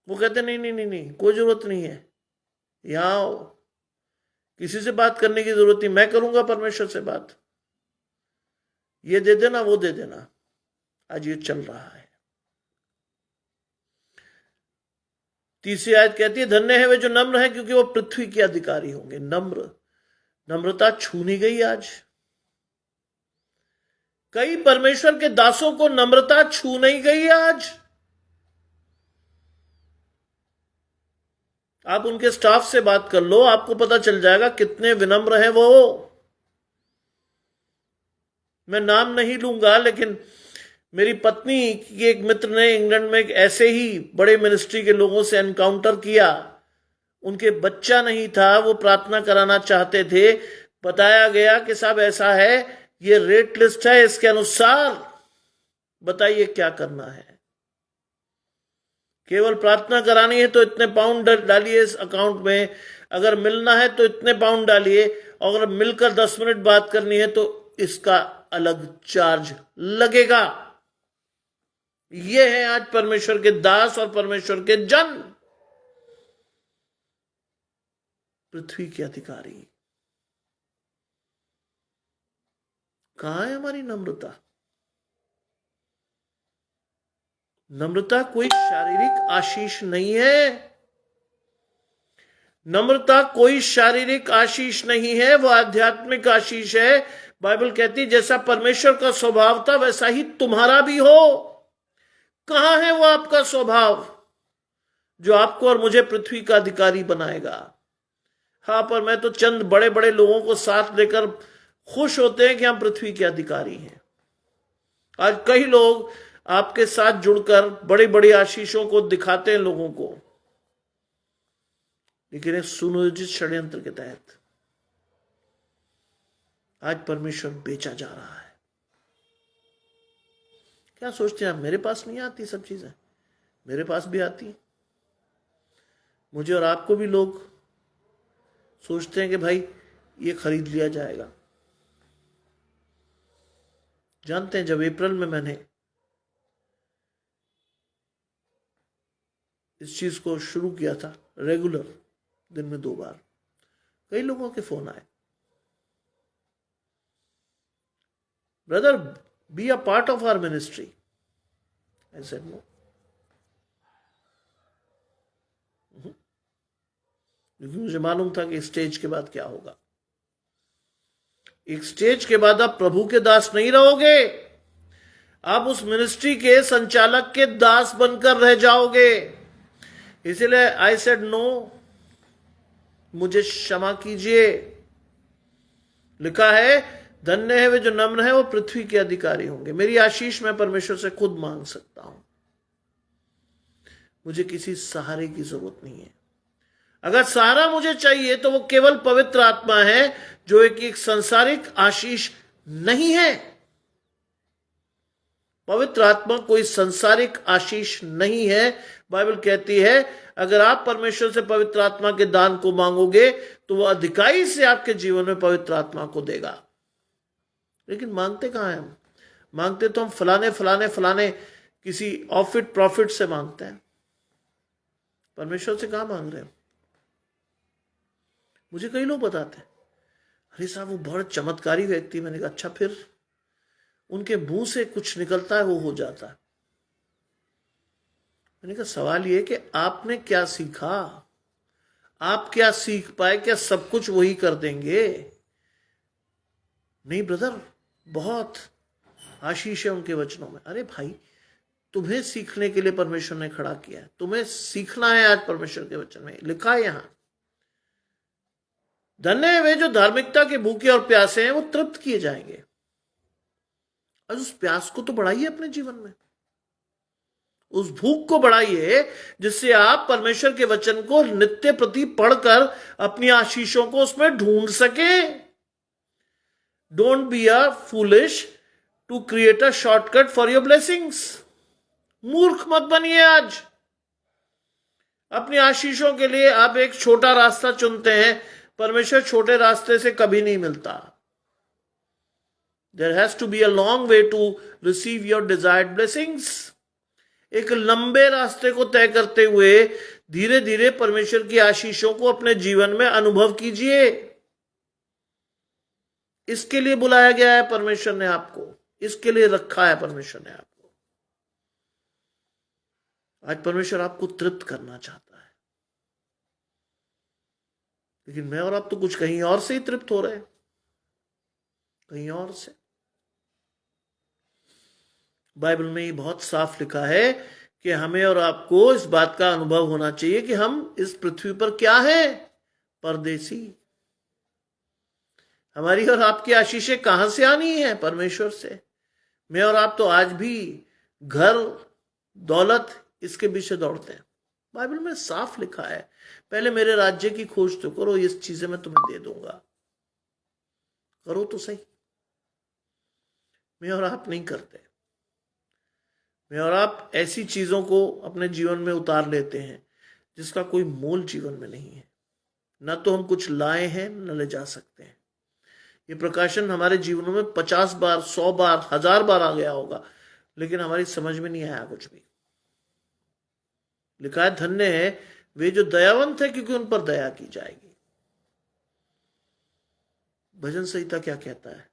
वो कहते नहीं नहीं नहीं नहीं, कोई जरूरत नहीं है, यहां आओ, किसी से बात करने की जरूरत नहीं, मैं करूंगा परमेश्वर से बात, ये दे देना वो दे देना। आज ये चल रहा है। 3री आयत कहती है धन्य है वे जो नम्र है, क्योंकि वो पृथ्वी के अधिकारी होंगे। नम्रता छू नहीं गई आज। कई परमेश्वर के दासों को नम्रता छू नहीं गई आज। आप उनके स्टाफ से बात कर लो, आपको पता चल जाएगा कितने विनम्र हैं वो। मैं नाम नहीं लूंगा, लेकिन मेरी पत्नी के एक मित्र ने इंग्लैंड में एक ऐसे ही बड़े मिनिस्ट्री के लोगों से एनकाउंटर किया। उनके बच्चा नहीं था, वो प्रार्थना कराना चाहते थे। बताया गया कि साहब ऐसा है, ये रेट लिस्ट है, इसके अनुसार बताइए क्या करना है। केवल प्रार्थना करानी है तो इतने पाउंड डालिए इस अकाउंट में, अगर मिलना है तो इतने पाउंड डालिए, और अगर मिलकर 10 मिनट बात करनी है तो इसका अलग चार्ज लगेगा। ये है आज परमेश्वर के दास और परमेश्वर के जन, पृथ्वी के अधिकारी। कहां है हमारी नम्रता? नम्रता कोई शारीरिक आशीष नहीं है। नम्रता कोई शारीरिक आशीष नहीं है, वो आध्यात्मिक आशीष है। बाइबल कहती है जैसा परमेश्वर का स्वभाव था वैसा ही तुम्हारा भी हो। कहां है वो आपका स्वभाव जो आपको और मुझे पृथ्वी का अधिकारी बनाएगा? हाँ, पर मैं तो चंद बड़े बड़े लोगों को साथ लेकर खुश होते हैं कि हम पृथ्वी के अधिकारी हैं। आज कई लोग आपके साथ जुड़कर बड़ी बड़ी आशीषों को दिखाते हैं लोगों को, लेकिन एक सुनियोजित षड्यंत्र के तहत आज परमेश्वर बेचा जा रहा है। क्या सोचते हैं आप, मेरे पास नहीं आती सब चीजें? मेरे पास भी आती। मुझे और आपको भी लोग सोचते हैं कि भाई ये खरीद लिया जाएगा। जानते हैं, जब अप्रैल में मैंने इस चीज को शुरू किया था, रेगुलर दिन में 2 बार, कई लोगों के फोन आए, brother be a part of our ministry. I said no, क्योंकि मुझे मालूम था कि स्टेज के बाद क्या होगा। एक स्टेज के बाद आप प्रभु के दास नहीं रहोगे, आप उस मिनिस्ट्री के संचालक के दास बनकर रह जाओगे। इसलिए आई सेड नो, मुझे क्षमा कीजिए। लिखा है धन्य है वे जो नम्र है, वो पृथ्वी के अधिकारी होंगे। मेरी आशीष मैं परमेश्वर से खुद मांग सकता हूं, मुझे किसी सहारे की जरूरत नहीं है। अगर सहारा मुझे चाहिए तो वो केवल पवित्र आत्मा है, जो एक संसारिक आशीष नहीं है। पवित्र आत्मा कोई संसारिक आशीष नहीं है। बाइबल कहती है अगर आप परमेश्वर से पवित्र आत्मा के दान को मांगोगे तो वह अधिकाई से आपके जीवन में पवित्र आत्मा को देगा। लेकिन मांगते कहां हैं हम? मांगते तो हम फलाने फलाने फलाने किसी ऑफिट प्रॉफिट से मांगते हैं। परमेश्वर से कहां मांग रहे हैं? मुझे कई लोग बताते हैं, अरे साहब वो बहुत चमत्कारी व्यक्ति। मैंने कहा अच्छा, फिर उनके मुंह से कुछ निकलता है वो हो जाता है। मैंने कहा सवाल ये कि आपने क्या सीखा? आप क्या सीख पाए? क्या सब कुछ वही कर देंगे? नहीं ब्रदर, बहुत आशीष है उनके वचनों में। अरे भाई, तुम्हें सीखने के लिए परमेश्वर ने खड़ा किया है, तुम्हें सीखना है। आज परमेश्वर के वचन में लिखा है यहां, धन्य है वे जो धार्मिकता के भूखे और प्यासे हैं, वो तृप्त किए जाएंगे। आज उस प्यास को तो बढ़ाइए अपने जीवन में, उस भूख को बढ़ाइए, जिससे आप परमेश्वर के वचन को नित्य प्रति पढ़कर अपनी आशीषों को उसमें ढूंढ सके। Don't be a foolish to create a shortcut for your blessings. मूर्ख मत बनिए। आज अपनी आशीषों के लिए आप एक छोटा रास्ता चुनते हैं। परमेश्वर छोटे रास्ते से कभी नहीं मिलता। There has to be a long way to receive your desired blessings. एक लंबे रास्ते को तय करते हुए धीरे धीरे परमेश्वर की आशीषों को अपने जीवन में अनुभव कीजिए। इसके लिए बुलाया गया है परमेश्वर ने आपको, इसके लिए रखा है परमेश्वर ने आपको। आज परमेश्वर आपको तृप्त करना चाहता है, लेकिन मैं और आप तो कुछ कहीं और से ही तृप्त हो रहे हैं, कहीं और से। बाइबल में ये बहुत साफ लिखा है कि हमें और आपको इस बात का अनुभव होना चाहिए कि हम इस पृथ्वी पर क्या है, परदेसी। हमारी और आपकी आशीषें कहां से आनी है? परमेश्वर से। मैं और आप तो आज भी घर, दौलत, इसके पीछे दौड़ते हैं। बाइबल में साफ लिखा है, पहले मेरे राज्य की खोज तो करो, ये चीजें मैं तुम्हें दे दूंगा। करो तो सही। मैं और आप नहीं करते। मैं और आप ऐसी चीजों को अपने जीवन में उतार लेते हैं जिसका कोई मोल जीवन में नहीं है। न तो हम कुछ लाए हैं, न ले जा सकते हैं। ये प्रकाशन हमारे जीवनों में 50 बार, 100 बार, 1000 बार आ गया होगा, लेकिन हमारी समझ में नहीं आया कुछ भी। लिखा है, धन्य है वे जो दयावंत है, क्योंकि उन पर दया की जाएगी। भजन संहिता क्या कहता है?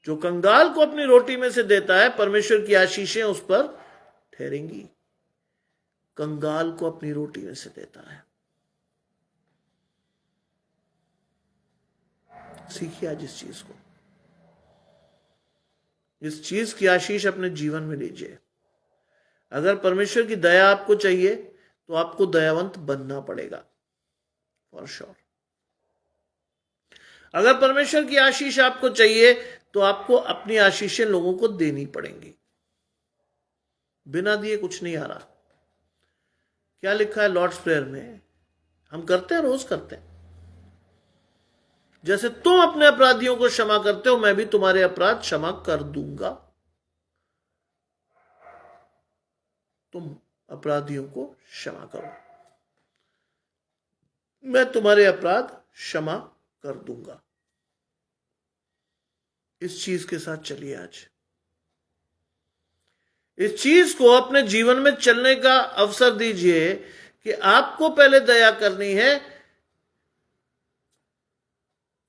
जो कंगाल को अपनी रोटी में से देता है, परमेश्वर की आशीषें उस पर ठहरेंगी। कंगाल को अपनी रोटी में से देता है। सीखिए आज इस चीज को। इस चीज की आशीष अपने जीवन में लीजिए। अगर परमेश्वर की दया आपको चाहिए तो आपको दयावंत बनना पड़ेगा, फॉर श्योर। अगर परमेश्वर की आशीष आपको चाहिए तो आपको अपनी आशीषें लोगों को देनी पड़ेंगी। बिना दिए कुछ नहीं आ रहा। क्या लिखा है लॉर्ड्स प्रेयर में? हम करते हैं, रोज करते हैं। जैसे तुम अपने अपराधियों को क्षमा करते हो, मैं भी तुम्हारे अपराध क्षमा कर दूंगा। तुम अपराधियों को क्षमा करो, मैं तुम्हारे अपराध क्षमा कर दूंगा। इस चीज के साथ चलिए आज। इस चीज को अपने जीवन में चलने का अवसर दीजिए कि आपको पहले दया करनी है,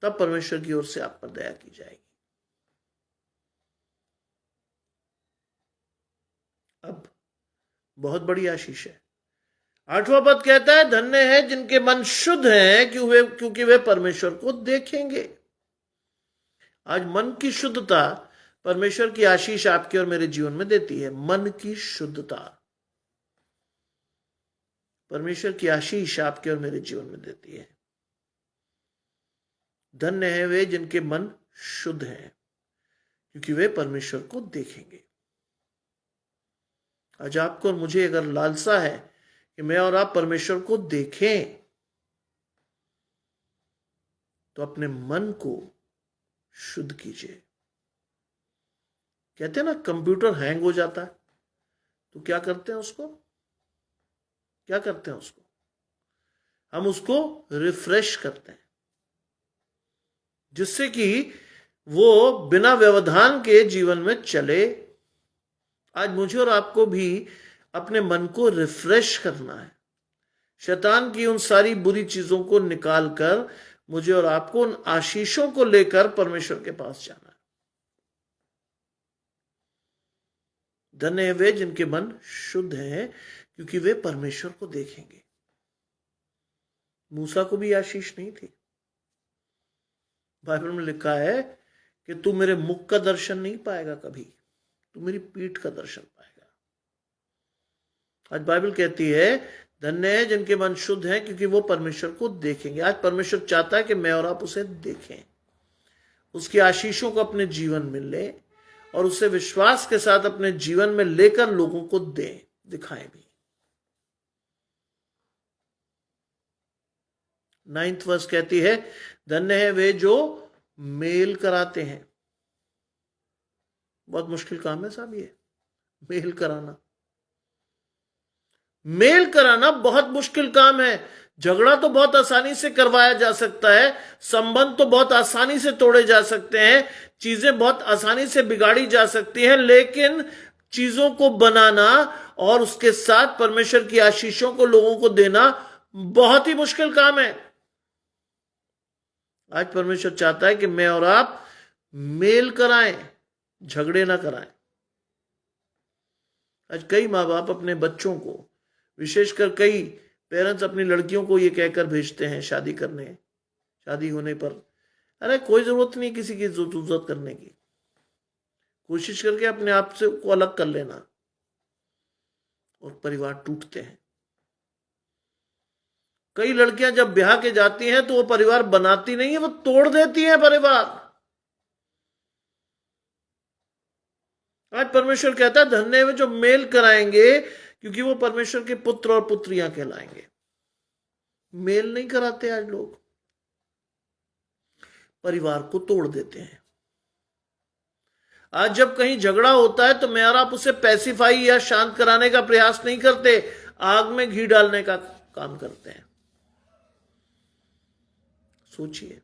तब परमेश्वर की ओर से आप पर दया की जाएगी। अब बहुत बड़ी आशीष है। 8वां पद कहता है, धन्य है जिनके मन शुद्ध हैं, क्योंकि वे परमेश्वर को देखेंगे। आज मन की शुद्धता परमेश्वर की आशीष आपके और मेरे जीवन में देती है। मन की शुद्धता परमेश्वर की आशीष आपके और मेरे जीवन में देती है। धन्य है वे जिनके मन शुद्ध हैं, क्योंकि वे परमेश्वर को देखेंगे। आज आपको और मुझे अगर लालसा है कि मैं और आप परमेश्वर को देखें, तो अपने मन को शुद्ध कीजिए। कहते हैं ना, कंप्यूटर हैंग हो जाता है तो क्या करते हैं उसको? हम उसको रिफ्रेश करते हैं, जिससे कि वो बिना व्यवधान के जीवन में चले। आज मुझे और आपको भी अपने मन को रिफ्रेश करना है। शैतान की उन सारी बुरी चीजों को निकालकर मुझे और आपको उन आशीषों को लेकर परमेश्वर के पास जाना है। धन्य है वे जिनके मन शुद्ध हैं, क्योंकि वे परमेश्वर को देखेंगे। मूसा को भी आशीष नहीं थी। बाइबल में लिखा है कि तू मेरे मुख का दर्शन नहीं पाएगा कभी, तू मेरी पीठ का दर्शन पाएगा। आज बाइबल कहती है, धन्य है जिनके मन शुद्ध हैं, क्योंकि वो परमेश्वर को देखेंगे। आज परमेश्वर चाहता है कि मैं और आप उसे देखें, उसकी आशीषों को अपने जीवन में लें और उसे विश्वास के साथ अपने जीवन में लेकर लोगों को दें, दिखाएं भी। 9th वर्स कहती है, धन्य है वे जो मेल कराते हैं। बहुत मुश्किल काम है साहब ये, मेल कराना। मेल कराना बहुत मुश्किल काम है। झगड़ा तो बहुत आसानी से करवाया जा सकता है, संबंध तो बहुत आसानी से तोड़े जा सकते हैं, चीजें बहुत आसानी से बिगाड़ी जा सकती हैं, लेकिन चीजों को बनाना और उसके साथ परमेश्वर की आशीषों को लोगों को देना बहुत ही मुश्किल काम है। आज परमेश्वर चाहता है कि मैं और आप मेल कराएं, झगड़े ना कराएं। आज कई माँ बाप अपने बच्चों को, विशेषकर कई पेरेंट्स अपनी लड़कियों को ये कहकर भेजते हैं शादी करने, शादी होने पर, अरे कोई जरूरत नहीं किसी की इज्जत करने की, कोशिश करके अपने आप से को अलग कर लेना, और परिवार टूटते हैं। कई लड़कियां जब ब्याह के जाती हैं तो वो परिवार बनाती नहीं है, वो तोड़ देती है परिवार। आज परमेश्वर कहता है धन्य है वे जो मेल कराएंगे, क्योंकि वो परमेश्वर के पुत्र और पुत्रियां कहलाएंगे। मेल नहीं कराते आज लोग, परिवार को तोड़ देते हैं। आज जब कहीं झगड़ा होता है तो मैं और आप उसे पैसिफाई या शांत कराने का प्रयास नहीं करते, आग में घी डालने का काम करते हैं। सोचिए,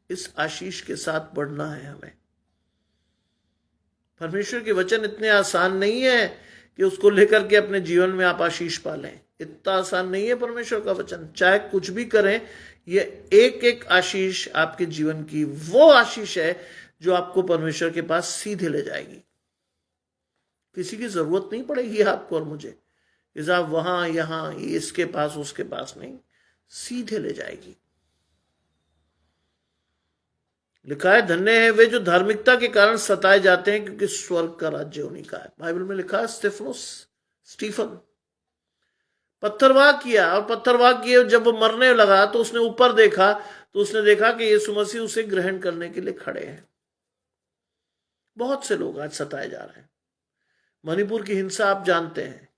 इस आशीष के साथ बढ़ना है हमें। परमेश्वर के वचन इतने आसान नहीं है कि उसको लेकर के अपने जीवन में आप आशीष पालें। इतना आसान नहीं है परमेश्वर का वचन। चाहे कुछ भी करें, ये एक एक आशीष आपके जीवन की वो आशीष है जो आपको परमेश्वर के पास सीधे ले जाएगी। किसी की जरूरत नहीं पड़ेगी आपको और मुझे कि आप वहां यहां इसके पास उसके पास, नहीं, सीधे ले जाएगी। लिखा है धन्य है वे जो धार्मिकता के कारण सताए जाते हैं, क्योंकि स्वर्ग का राज्य उन्हीं का है। बाइबल में लिखा है स्टीफन पत्थरवाह किया, और पत्थरवाह किए जब वो मरने लगा तो उसने ऊपर देखा, तो उसने देखा कि यीशु मसीह उसे ग्रहण करने के लिए खड़े हैं। बहुत से लोग आज सताए जा रहे हैं। मणिपुर की हिंसा आप जानते हैं,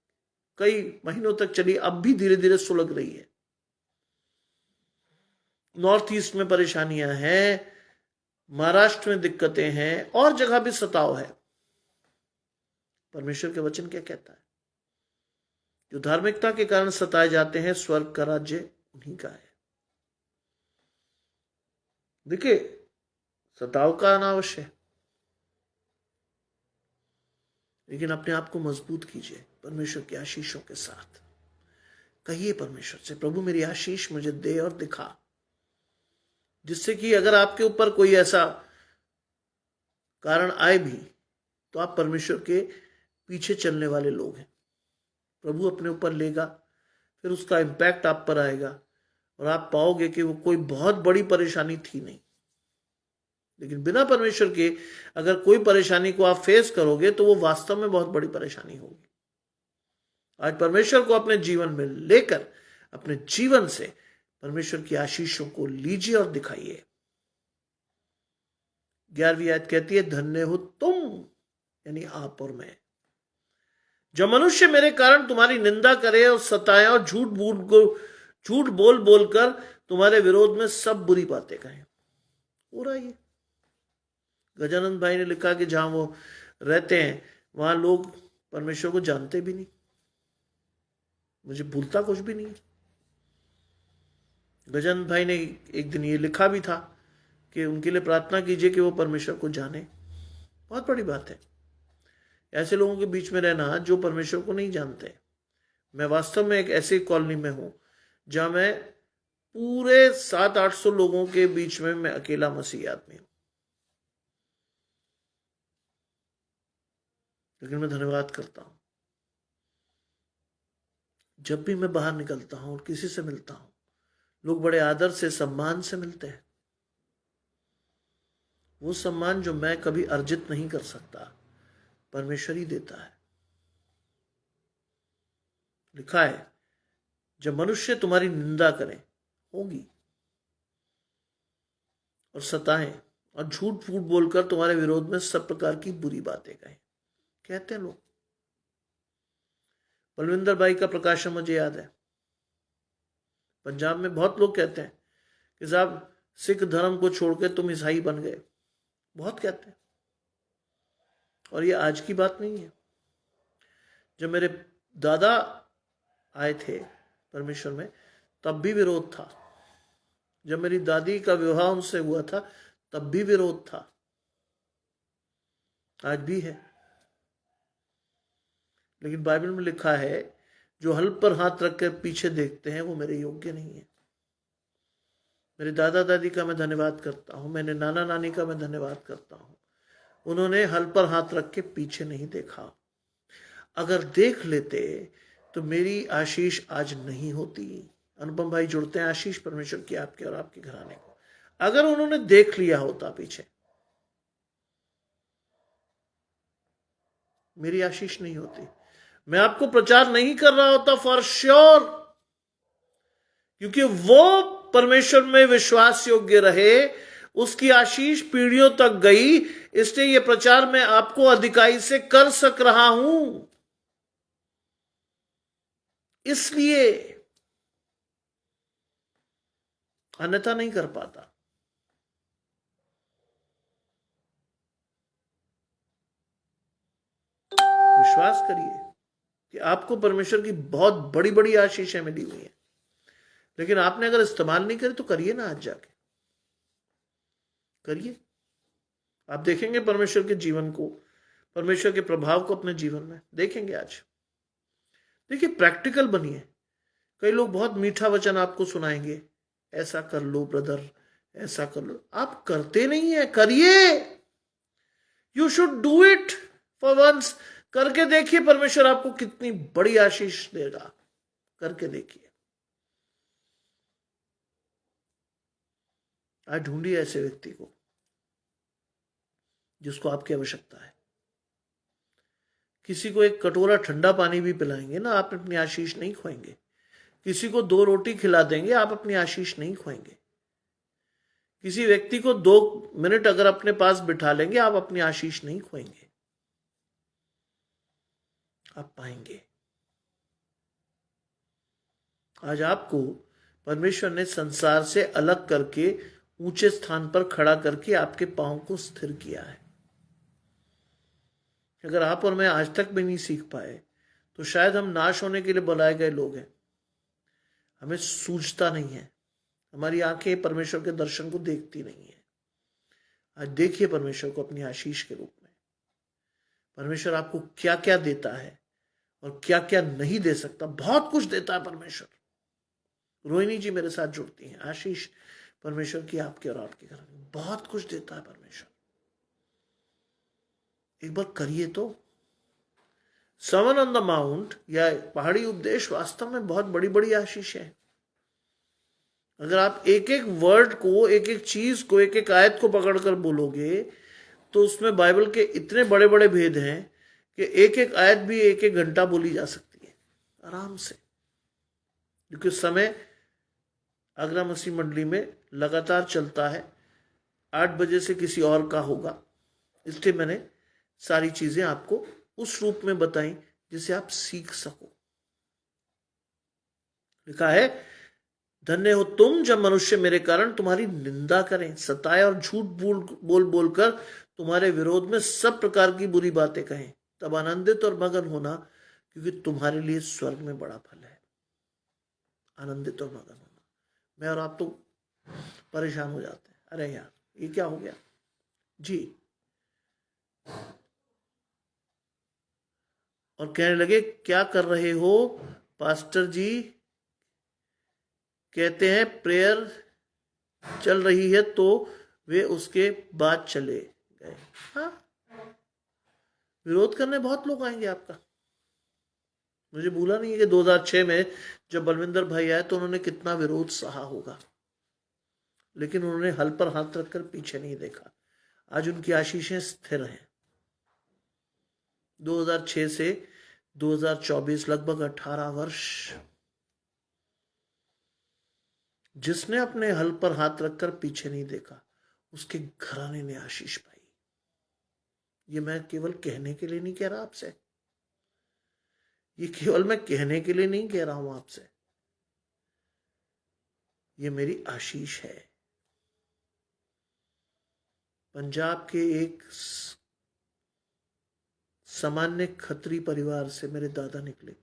कई महीनों तक चली, अब भी धीरे धीरे सुलग रही है। नॉर्थ ईस्ट में परेशानियां हैं, महाराष्ट्र में दिक्कतें हैं, और जगह भी सताव है। परमेश्वर के वचन क्या कहता है? जो धार्मिकता के कारण सताए जाते हैं, स्वर्ग का राज्य उन्हीं का है। देखिए, सताव का अनावश्य है, लेकिन अपने आप को मजबूत कीजिए परमेश्वर की आशीषों के साथ। कहिए परमेश्वर से, प्रभु मेरी आशीष मुझे दे और दिखा, जिससे कि अगर आपके ऊपर कोई ऐसा कारण आए भी तो आप परमेश्वर के पीछे चलने वाले लोग हैं। प्रभु अपने ऊपर लेगा, फिर उसका इम्पैक्ट आप पर आएगा, और आप पाओगे कि वो कोई बहुत बड़ी परेशानी थी नहीं। लेकिन बिना परमेश्वर के अगर कोई परेशानी को आप फेस करोगे तो वो वास्तव में बहुत बड़ी परेशानी होगी। आज परमेश्वर को अपने जीवन में लेकर अपने जीवन से परमेश्वर की आशीषों को लीजिए और दिखाइए। 11वीं आयत कहती है धन्य हो तुम, यानी आप और मैं, जब मनुष्य मेरे कारण तुम्हारी निंदा करे और सताए और झूठ बोल बोलकर तुम्हारे विरोध में सब बुरी बातें कहें। हो रहा है। गजानंद भाई ने लिखा कि जहां वो रहते हैं वहां लोग परमेश्वर को जानते भी नहीं, मुझे भूलता कुछ भी नहीं। गजानंद भाई ने एक दिन ये लिखा भी था कि उनके लिए प्रार्थना कीजिए कि वो परमेश्वर को जाने। बहुत बड़ी बात है ऐसे लोगों के बीच में रहना जो परमेश्वर को नहीं जानते। मैं वास्तव में एक ऐसी कॉलोनी में हूं जहां मैं पूरे 700-800 लोगों के बीच में मैं अकेला मसीही आदमी हूं, लेकिन मैं धन्यवाद करता हूं जब भी मैं बाहर निकलता हूं और किसी से मिलता हूं, लोग बड़े आदर से, सम्मान से मिलते हैं। वो सम्मान जो मैं कभी अर्जित नहीं कर सकता, परमेश्वर ही देता है। लिखा है जब मनुष्य तुम्हारी निंदा करें, होगी, और सताएं और झूठ फूट बोलकर तुम्हारे विरोध में सब प्रकार की बुरी बातें कहें। कहते हैं लोग। बलविंदर भाई का प्रकाशन मुझे याद है, पंजाब में बहुत लोग कहते हैं कि साहब सिख धर्म को छोड़कर तुम ईसाई बन गए, बहुत कहते हैं। और ये आज की बात नहीं है। जब मेरे दादा आए थे परमेश्वर में, तब भी विरोध था। जब मेरी दादी का विवाह उनसे हुआ था, तब भी विरोध था, आज भी है। लेकिन बाइबल में लिखा है जो हल पर हाथ रखकर पीछे देखते हैं वो मेरे योग्य नहीं है। मेरे दादा दादी का मैं धन्यवाद करता हूं, मेरे नाना नानी का मैं धन्यवाद करता हूं, उन्होंने हल पर हाथ रख के पीछे नहीं देखा। अगर देख लेते तो मेरी आशीष आज नहीं होती। अनुपम भाई जुड़ते हैं, आशीष परमेश्वर की आपके और आपके घराने को। अगर उन्होंने देख लिया होता पीछे, मेरी आशीष नहीं होती। मैं आपको प्रचार नहीं कर रहा होता फॉर श्योर, क्योंकि वो परमेश्वर में विश्वास योग्य रहे, उसकी आशीष पीढ़ियों तक गई, इसलिए यह प्रचार मैं आपको अधिकाई से कर सक रहा हूं। इसलिए अन्यथा नहीं कर पाता। विश्वास करिए कि आपको परमेश्वर की बहुत बड़ी बड़ी आशीषें मिली हुई हैं, लेकिन आपने अगर इस्तेमाल नहीं करी तो करिए ना, आज जाके करिए। आप देखेंगे परमेश्वर के जीवन को, परमेश्वर के प्रभाव को अपने जीवन में देखेंगे। आज देखिए, प्रैक्टिकल बनिए। कई लोग बहुत मीठा वचन आपको सुनाएंगे, ऐसा कर लो ब्रदर, ऐसा कर लो। आप करते नहीं है, करिए। You should do it for once. करके देखिए परमेश्वर आपको कितनी बड़ी आशीष देगा। करके देखिए। आज ढूंढिए ऐसे व्यक्ति को जिसको आपकी आवश्यकता है। किसी को एक कटोरा ठंडा पानी भी पिलाएंगे ना, आप अपनी आशीष नहीं खोएंगे। किसी को 2 रोटी खिला देंगे, आप अपनी आशीष नहीं खोएंगे। किसी व्यक्ति को 2 मिनट अगर अपने पास बिठा लेंगे, आप अपनी आशीष नहीं खोएंगे, आप पाएंगे। आज आपको परमेश्वर ने संसार से अलग करके ऊंचे स्थान पर खड़ा करके आपके पांव को स्थिर किया है। अगर आप और मैं आज तक भी नहीं सीख पाए तो शायद हम नाश होने के लिए बुलाए गए लोग हैं। हमें सूझता नहीं है, हमारी आंखें परमेश्वर के दर्शन को देखती नहीं है। आज देखिए परमेश्वर को अपनी आशीष के रूप में। परमेश्वर आपको क्या क्या देता है और क्या क्या नहीं दे सकता। बहुत कुछ देता है परमेश्वर। रोहिणी जी मेरे साथ जुड़ती हैं। आशीष परमेश्वर की आपके और आपके घर में बहुत कुछ देता है परमेश्वर। एक बार करिए तो। समन ऑन द माउंट या पहाड़ी उपदेश वास्तव में बहुत बड़ी बड़ी आशीष है। अगर आप एक एक वर्ड को, एक एक चीज को, एक एक आयत को पकड़कर बोलोगे तो उसमें बाइबल के इतने बड़े बड़े भेद हैं कि एक एक आयत भी 1-1 घंटा बोली जा सकती है आराम से। क्योंकि समय आगरा मसीह मंडली में लगातार चलता है। 8 बजे से किसी और का होगा, इसलिए मैंने सारी चीजें आपको उस रूप में बताई जिसे आप सीख सको। लिखा है, धन्य हो तुम जब मनुष्य मेरे कारण तुम्हारी निंदा करें, सताए और झूठ बोल बोलकर तुम्हारे विरोध में सब प्रकार की बुरी बातें कहें। तब आनंदित और मगन होना, क्योंकि तुम्हारे लिए स्वर्ग में बड़ा फल है। आनंदित और मगन होना। मैं और आप तो परेशान हो जाते हैं, अरे यार ये क्या हो गया जी, और कहने लगे क्या कर रहे हो पास्टर जी। कहते हैं प्रेयर चल रही है, तो वे उसके बाद चले गए। हाँ, विरोध करने बहुत लोग आएंगे आपका। मुझे भूला नहीं है कि 2006 में जब बलविंदर भाई आए तो उन्होंने कितना विरोध सहा होगा, लेकिन उन्होंने हल पर हाथ रखकर पीछे नहीं देखा। आज उनकी आशीषें स्थिर हैं। 2006 से 2024 लगभग 18 वर्ष जिसने अपने हल पर हाथ रखकर पीछे नहीं देखा, उसके घराने ने आशीष पाई। ये मैं केवल कहने के लिए नहीं कह रहा आपसे, ये केवल मैं कहने के लिए नहीं कह रहा हूं आपसे, ये मेरी आशीष है। पंजाब के एक सामान्य खत्री परिवार से मेरे दादा निकले।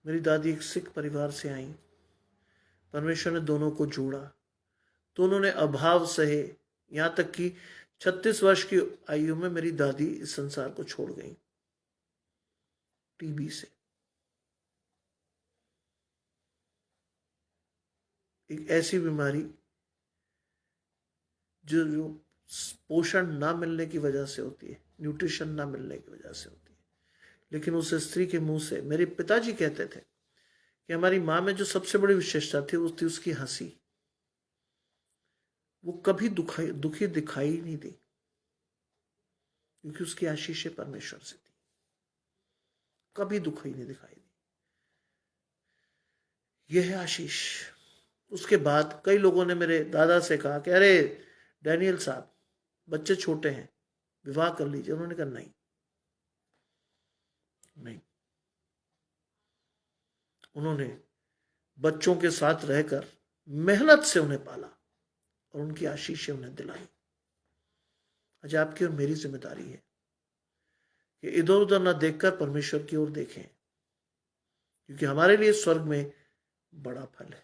मेरी दादी एक सिख परिवार से आई। परमेश्वर ने दोनों को जोड़ा। दोनों ने अभाव सहे, यहां तक कि 36 वर्ष की आयु में मेरी दादी इस संसार को छोड़ गई टीबी से। एक ऐसी बीमारी जो पोषण ना मिलने की वजह से होती है, न्यूट्रिशन ना मिलने की वजह से होती है। लेकिन उस स्त्री के मुंह से मेरे पिताजी कहते थे कि हमारी माँ में जो सबसे बड़ी विशेषता थी वो थी उसकी हंसी। वो कभी दुखी दिखाई नहीं दी। क्योंकि उसकी आशीषें परमेश्वर से थी, कभी दुख ही नहीं दिखाई दी। यह है आशीष। उसके बाद कई लोगों ने मेरे दादा से कहा कि अरे डैनियल साहब, बच्चे छोटे हैं, विवाह कर लीजिए। उन्होंने कहा नहीं नहीं। उन्होंने बच्चों के साथ रहकर मेहनत से उन्हें पाला और उनकी आशीषें उन्हें दिलाई। आज आपकी और मेरी जिम्मेदारी है कि इधर उधर ना देखकर परमेश्वर की ओर देखें, क्योंकि हमारे लिए स्वर्ग में बड़ा फल है।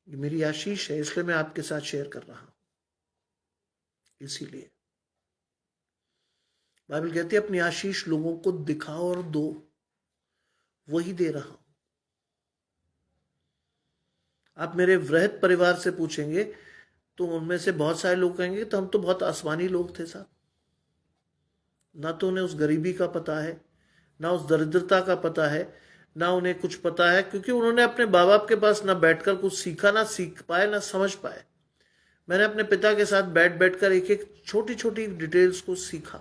ये मेरी आशीष है, इसलिए मैं आपके साथ शेयर कर रहा हूं। इसीलिए बाइबल कहती है अपनी आशीष लोगों को दिखाओ और दो, वही दे रहा हूं। आप मेरे वृहद परिवार से पूछेंगे तो उनमें से बहुत सारे लोग कहेंगे तो हम तो बहुत आसमानी लोग थे साहब, ना तो उन्हें उस गरीबी का पता है, ना उस दरिद्रता का पता है, ना उन्हें कुछ पता है, क्योंकि उन्होंने अपने बाप बाप के पास ना बैठकर कुछ सीखा, ना सीख पाए, ना समझ पाए। मैंने अपने पिता के साथ बैठकर एक एक छोटी छोटी डिटेल्स को सीखा।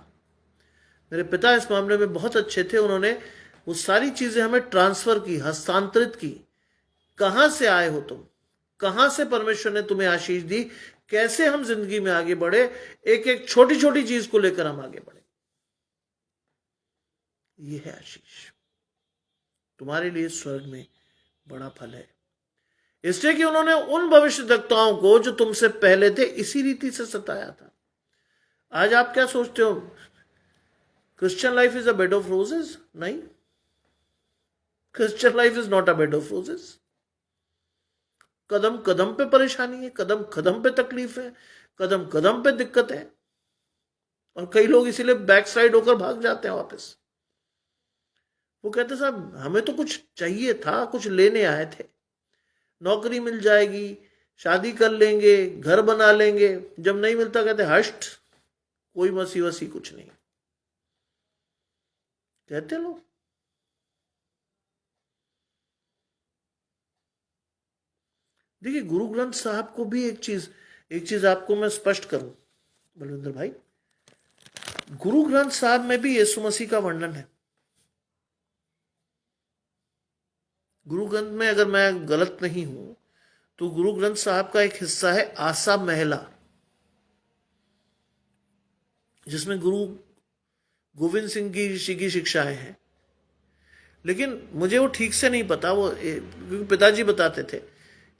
मेरे पिता इस मामले में बहुत अच्छे थे। उन्होंने वो सारी चीजें हमें ट्रांसफर की, हस्तांतरित की। कहां से आए हो तुम, कहां से परमेश्वर ने तुम्हें आशीष दी, कैसे हम जिंदगी में आगे बढ़े, एक एक छोटी छोटी चीज को लेकर हम आगे बढ़े। यह है आशीष। तुम्हारे लिए स्वर्ग में बड़ा फल है, इसलिए कि उन्होंने उन भविष्यद्वक्ताओं को जो तुमसे पहले थे इसी रीति से सताया था। आज आप क्या सोचते हो, Christian life is a bed of roses? नहीं, Christian life is not a bed of roses. कदम कदम पे परेशानी है, कदम कदम पे तकलीफ है, कदम कदम पे दिक्कत है, और कई लोग इसीलिए बैक साइड होकर भाग जाते हैं वापस। वो कहते साहब हमें तो कुछ चाहिए था, कुछ लेने आए थे, नौकरी मिल जाएगी, शादी कर लेंगे, घर बना लेंगे। जब नहीं मिलता कहते हष्ट, कोई मसी वसी कुछ नहीं, कहते लोग। देखिए गुरु ग्रंथ साहब को भी एक चीज आपको मैं स्पष्ट करूं बलविंदर भाई, गुरु ग्रंथ साहब में भी यीशु मसीह का वर्णन है। गुरु ग्रंथ में, अगर मैं गलत नहीं हूं तो गुरु ग्रंथ साहब का एक हिस्सा है आसा महिला, जिसमें गुरु गोविंद सिंह जी की शिक्षाएं हैं। लेकिन मुझे वो ठीक से नहीं पता, वो क्योंकि पिताजी बताते थे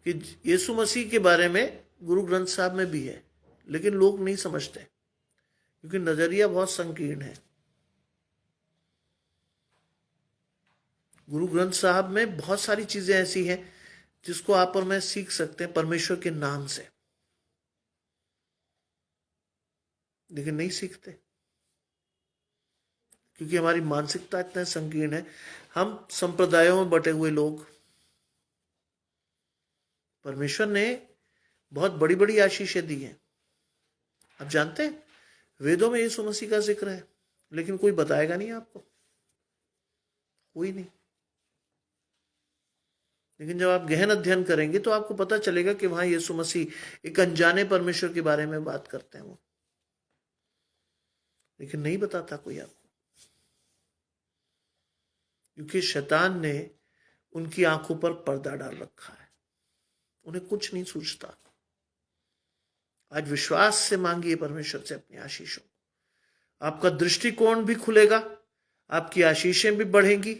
कि यीशु मसीह के बारे में गुरु ग्रंथ साहब में भी है, लेकिन लोग नहीं समझते क्योंकि नजरिया बहुत संकीर्ण है। गुरु ग्रंथ साहब में बहुत सारी चीजें ऐसी हैं जिसको आप और मैं सीख सकते हैं परमेश्वर के नाम से, लेकिन नहीं सीखते क्योंकि हमारी मानसिकता इतना संकीर्ण है। हम संप्रदायों में बटे हुए लोग। परमेश्वर ने बहुत बड़ी बड़ी आशीषें दी हैं। आप जानते हैं वेदों में यीशु मसीह का जिक्र है, लेकिन कोई बताएगा नहीं आपको, कोई नहीं। लेकिन जब आप गहन अध्ययन करेंगे तो आपको पता चलेगा कि वहां यीशु मसीह एक अनजाने परमेश्वर के बारे में बात करते हैं वो, लेकिन नहीं बताता कोई आपको, क्योंकि शैतान ने उनकी आंखों पर पर्दा डाल रखा है, उन्हें कुछ नहीं सूझता। आज विश्वास से मांगिए परमेश्वर से अपनी आशीषों, आपका दृष्टिकोण भी खुलेगा, आपकी आशीषें भी बढ़ेंगी।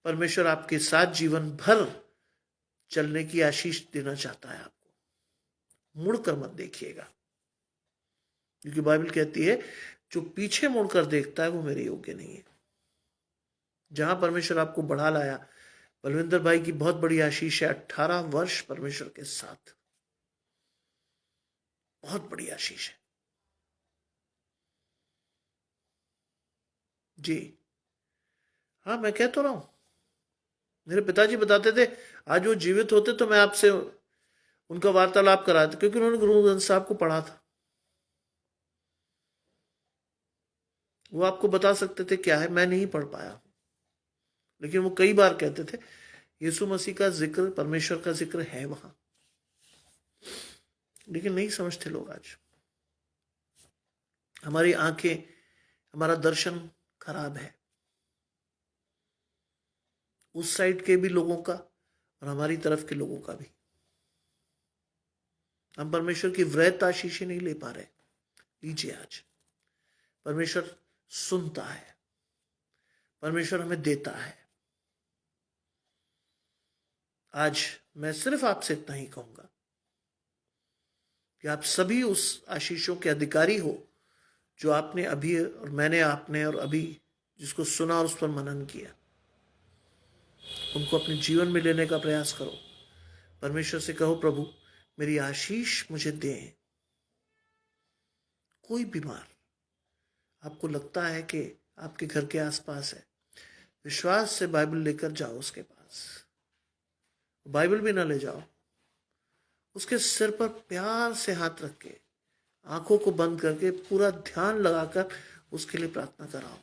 परमेश्वर आपके साथ जीवन भर चलने की आशीष देना चाहता है आपको। मुड़कर मत देखिएगा, क्योंकि बाइबल कहती है जो पीछे मुड़कर देखता है वो मेरे योग्य नहीं है। जहां परमेश्वर आपको बढ़ा लाया, बलविंदर भाई की बहुत बड़ी आशीष है 18 वर्ष परमेश्वर के साथ, बहुत बड़ी आशीष है जी। हाँ, मैं कह तो रहा हूं, मेरे पिताजी बताते थे आज वो जीवित होते तो मैं आपसे उनका वार्तालाप कराता, क्योंकि उन्होंने गुरु ग्रंथ साहब को पढ़ा था। वो आपको बता सकते थे क्या है, मैं नहीं पढ़ पाया, लेकिन वो कई बार कहते थे यीशु मसीह का जिक्र, परमेश्वर का जिक्र है वहां, लेकिन नहीं समझते लोग आज। हमारी आंखें, हमारा दर्शन खराब है, उस साइड के भी लोगों का और हमारी तरफ के लोगों का भी। हम परमेश्वर की वृहत आशीषें नहीं ले पा रहे। लीजिए, आज परमेश्वर सुनता है, परमेश्वर हमें देता है। आज मैं सिर्फ आपसे इतना ही कहूंगा कि आप सभी उस आशीषों के अधिकारी हो जो आपने अभी और मैंने आपने और अभी जिसको सुना और उस पर मनन किया, उनको अपने जीवन में लेने का प्रयास करो। परमेश्वर से कहो, प्रभु मेरी आशीष मुझे दें। कोई बीमार आपको लगता है कि आपके घर के आसपास है, विश्वास से बाइबल लेकर जाओ उसके पास। बाइबल भी ना ले जाओ, उसके सिर पर प्यार से हाथ रख के, आंखों को बंद करके, पूरा ध्यान लगाकर उसके लिए प्रार्थना कराओ।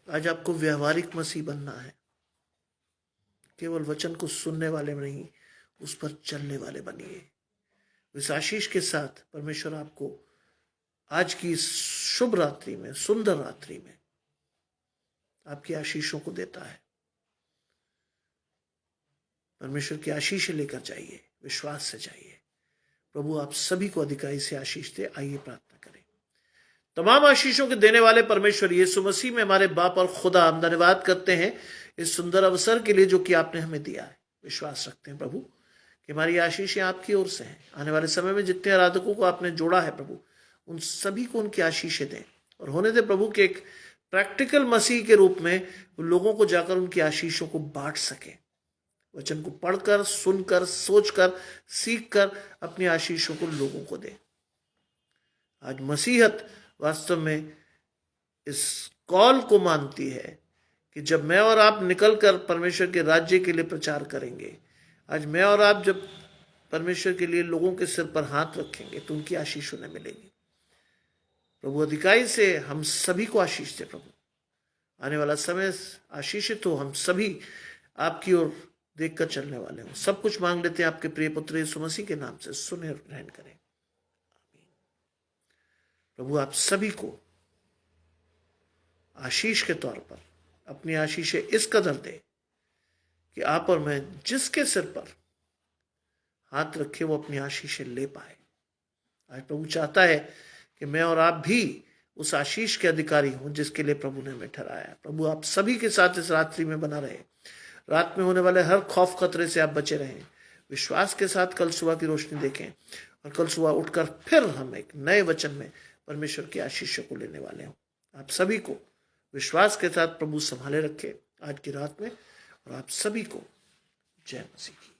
आज आपको व्यवहारिक मसीह बनना है, केवल वचन को सुनने वाले नहीं, उस पर चलने वाले बनिए। इस आशीष के साथ परमेश्वर आपको आज की इस शुभ रात्रि में, सुंदर रात्रि में आपकी आशीषों को देता है। परमेश्वर की आशीष लेकर जाइए, विश्वास से जाइए। प्रभु आप सभी को अधिकारी से आशीष दे। आइए प्रार्थना करें। तमाम आशीषों के देने वाले परमेश्वर यीशु मसीह में हमारे बाप और खुदा, हम धन्यवाद करते हैं इस सुंदर अवसर के लिए जो कि आपने हमें दिया है। विश्वास रखते हैं प्रभु कि हमारी आशीषें आपकी ओर से हैं। आने वाले समय में जितने आराधकों को आपने जोड़ा है प्रभु, उन सभी को उनकी आशीषें दें और होने दे प्रभु के एक प्रैक्टिकल मसीह के रूप में लोगों को जाकर उनकी आशीषों को बांट सके। वचन को पढ़कर, सुनकर, सोचकर, सीखकर अपनी आशीषों को लोगों को दे। आज मसीहत वास्तव में इस कॉल को मानती है कि जब मैं और आप निकलकर परमेश्वर के राज्य के लिए प्रचार करेंगे, आज मैं और आप जब परमेश्वर के लिए लोगों के सिर पर हाथ रखेंगे तो उनकी आशीष उन्हें मिलेगी। प्रभु अधिकारी से हम सभी को आशीष दे। प्रभु आने वाला समय आशीषित हो, हम सभी आपकी ओर देखकर चलने वाले हों। सब कुछ मांग लेते हैं आपके प्रिय पुत्र यीशु मसीह के नाम से, सुने और ग्रहण करें। आमीन। प्रभु आप सभी को आशीष के तौर पर अपनी आशीषें इस कदर दे कि आप और मैं जिसके सिर पर हाथ रखे वो अपनी आशीषें ले पाए। आज प्रभु चाहता है कि मैं और आप भी उस आशीष के अधिकारी हों जिसके लिए प्रभु ने हमें ठहराया। प्रभु आप सभी के साथ इस रात्रि में बना रहे। रात में होने वाले हर खौफ खतरे से आप बचे रहें। विश्वास के साथ कल सुबह की रोशनी देखें और कल सुबह उठकर फिर हम एक नए वचन में परमेश्वर की आशीषों को लेने वाले हों। आप सभी को विश्वास के साथ प्रभु संभाले रखे आज की रात में, और आप सभी को जय मसीह की।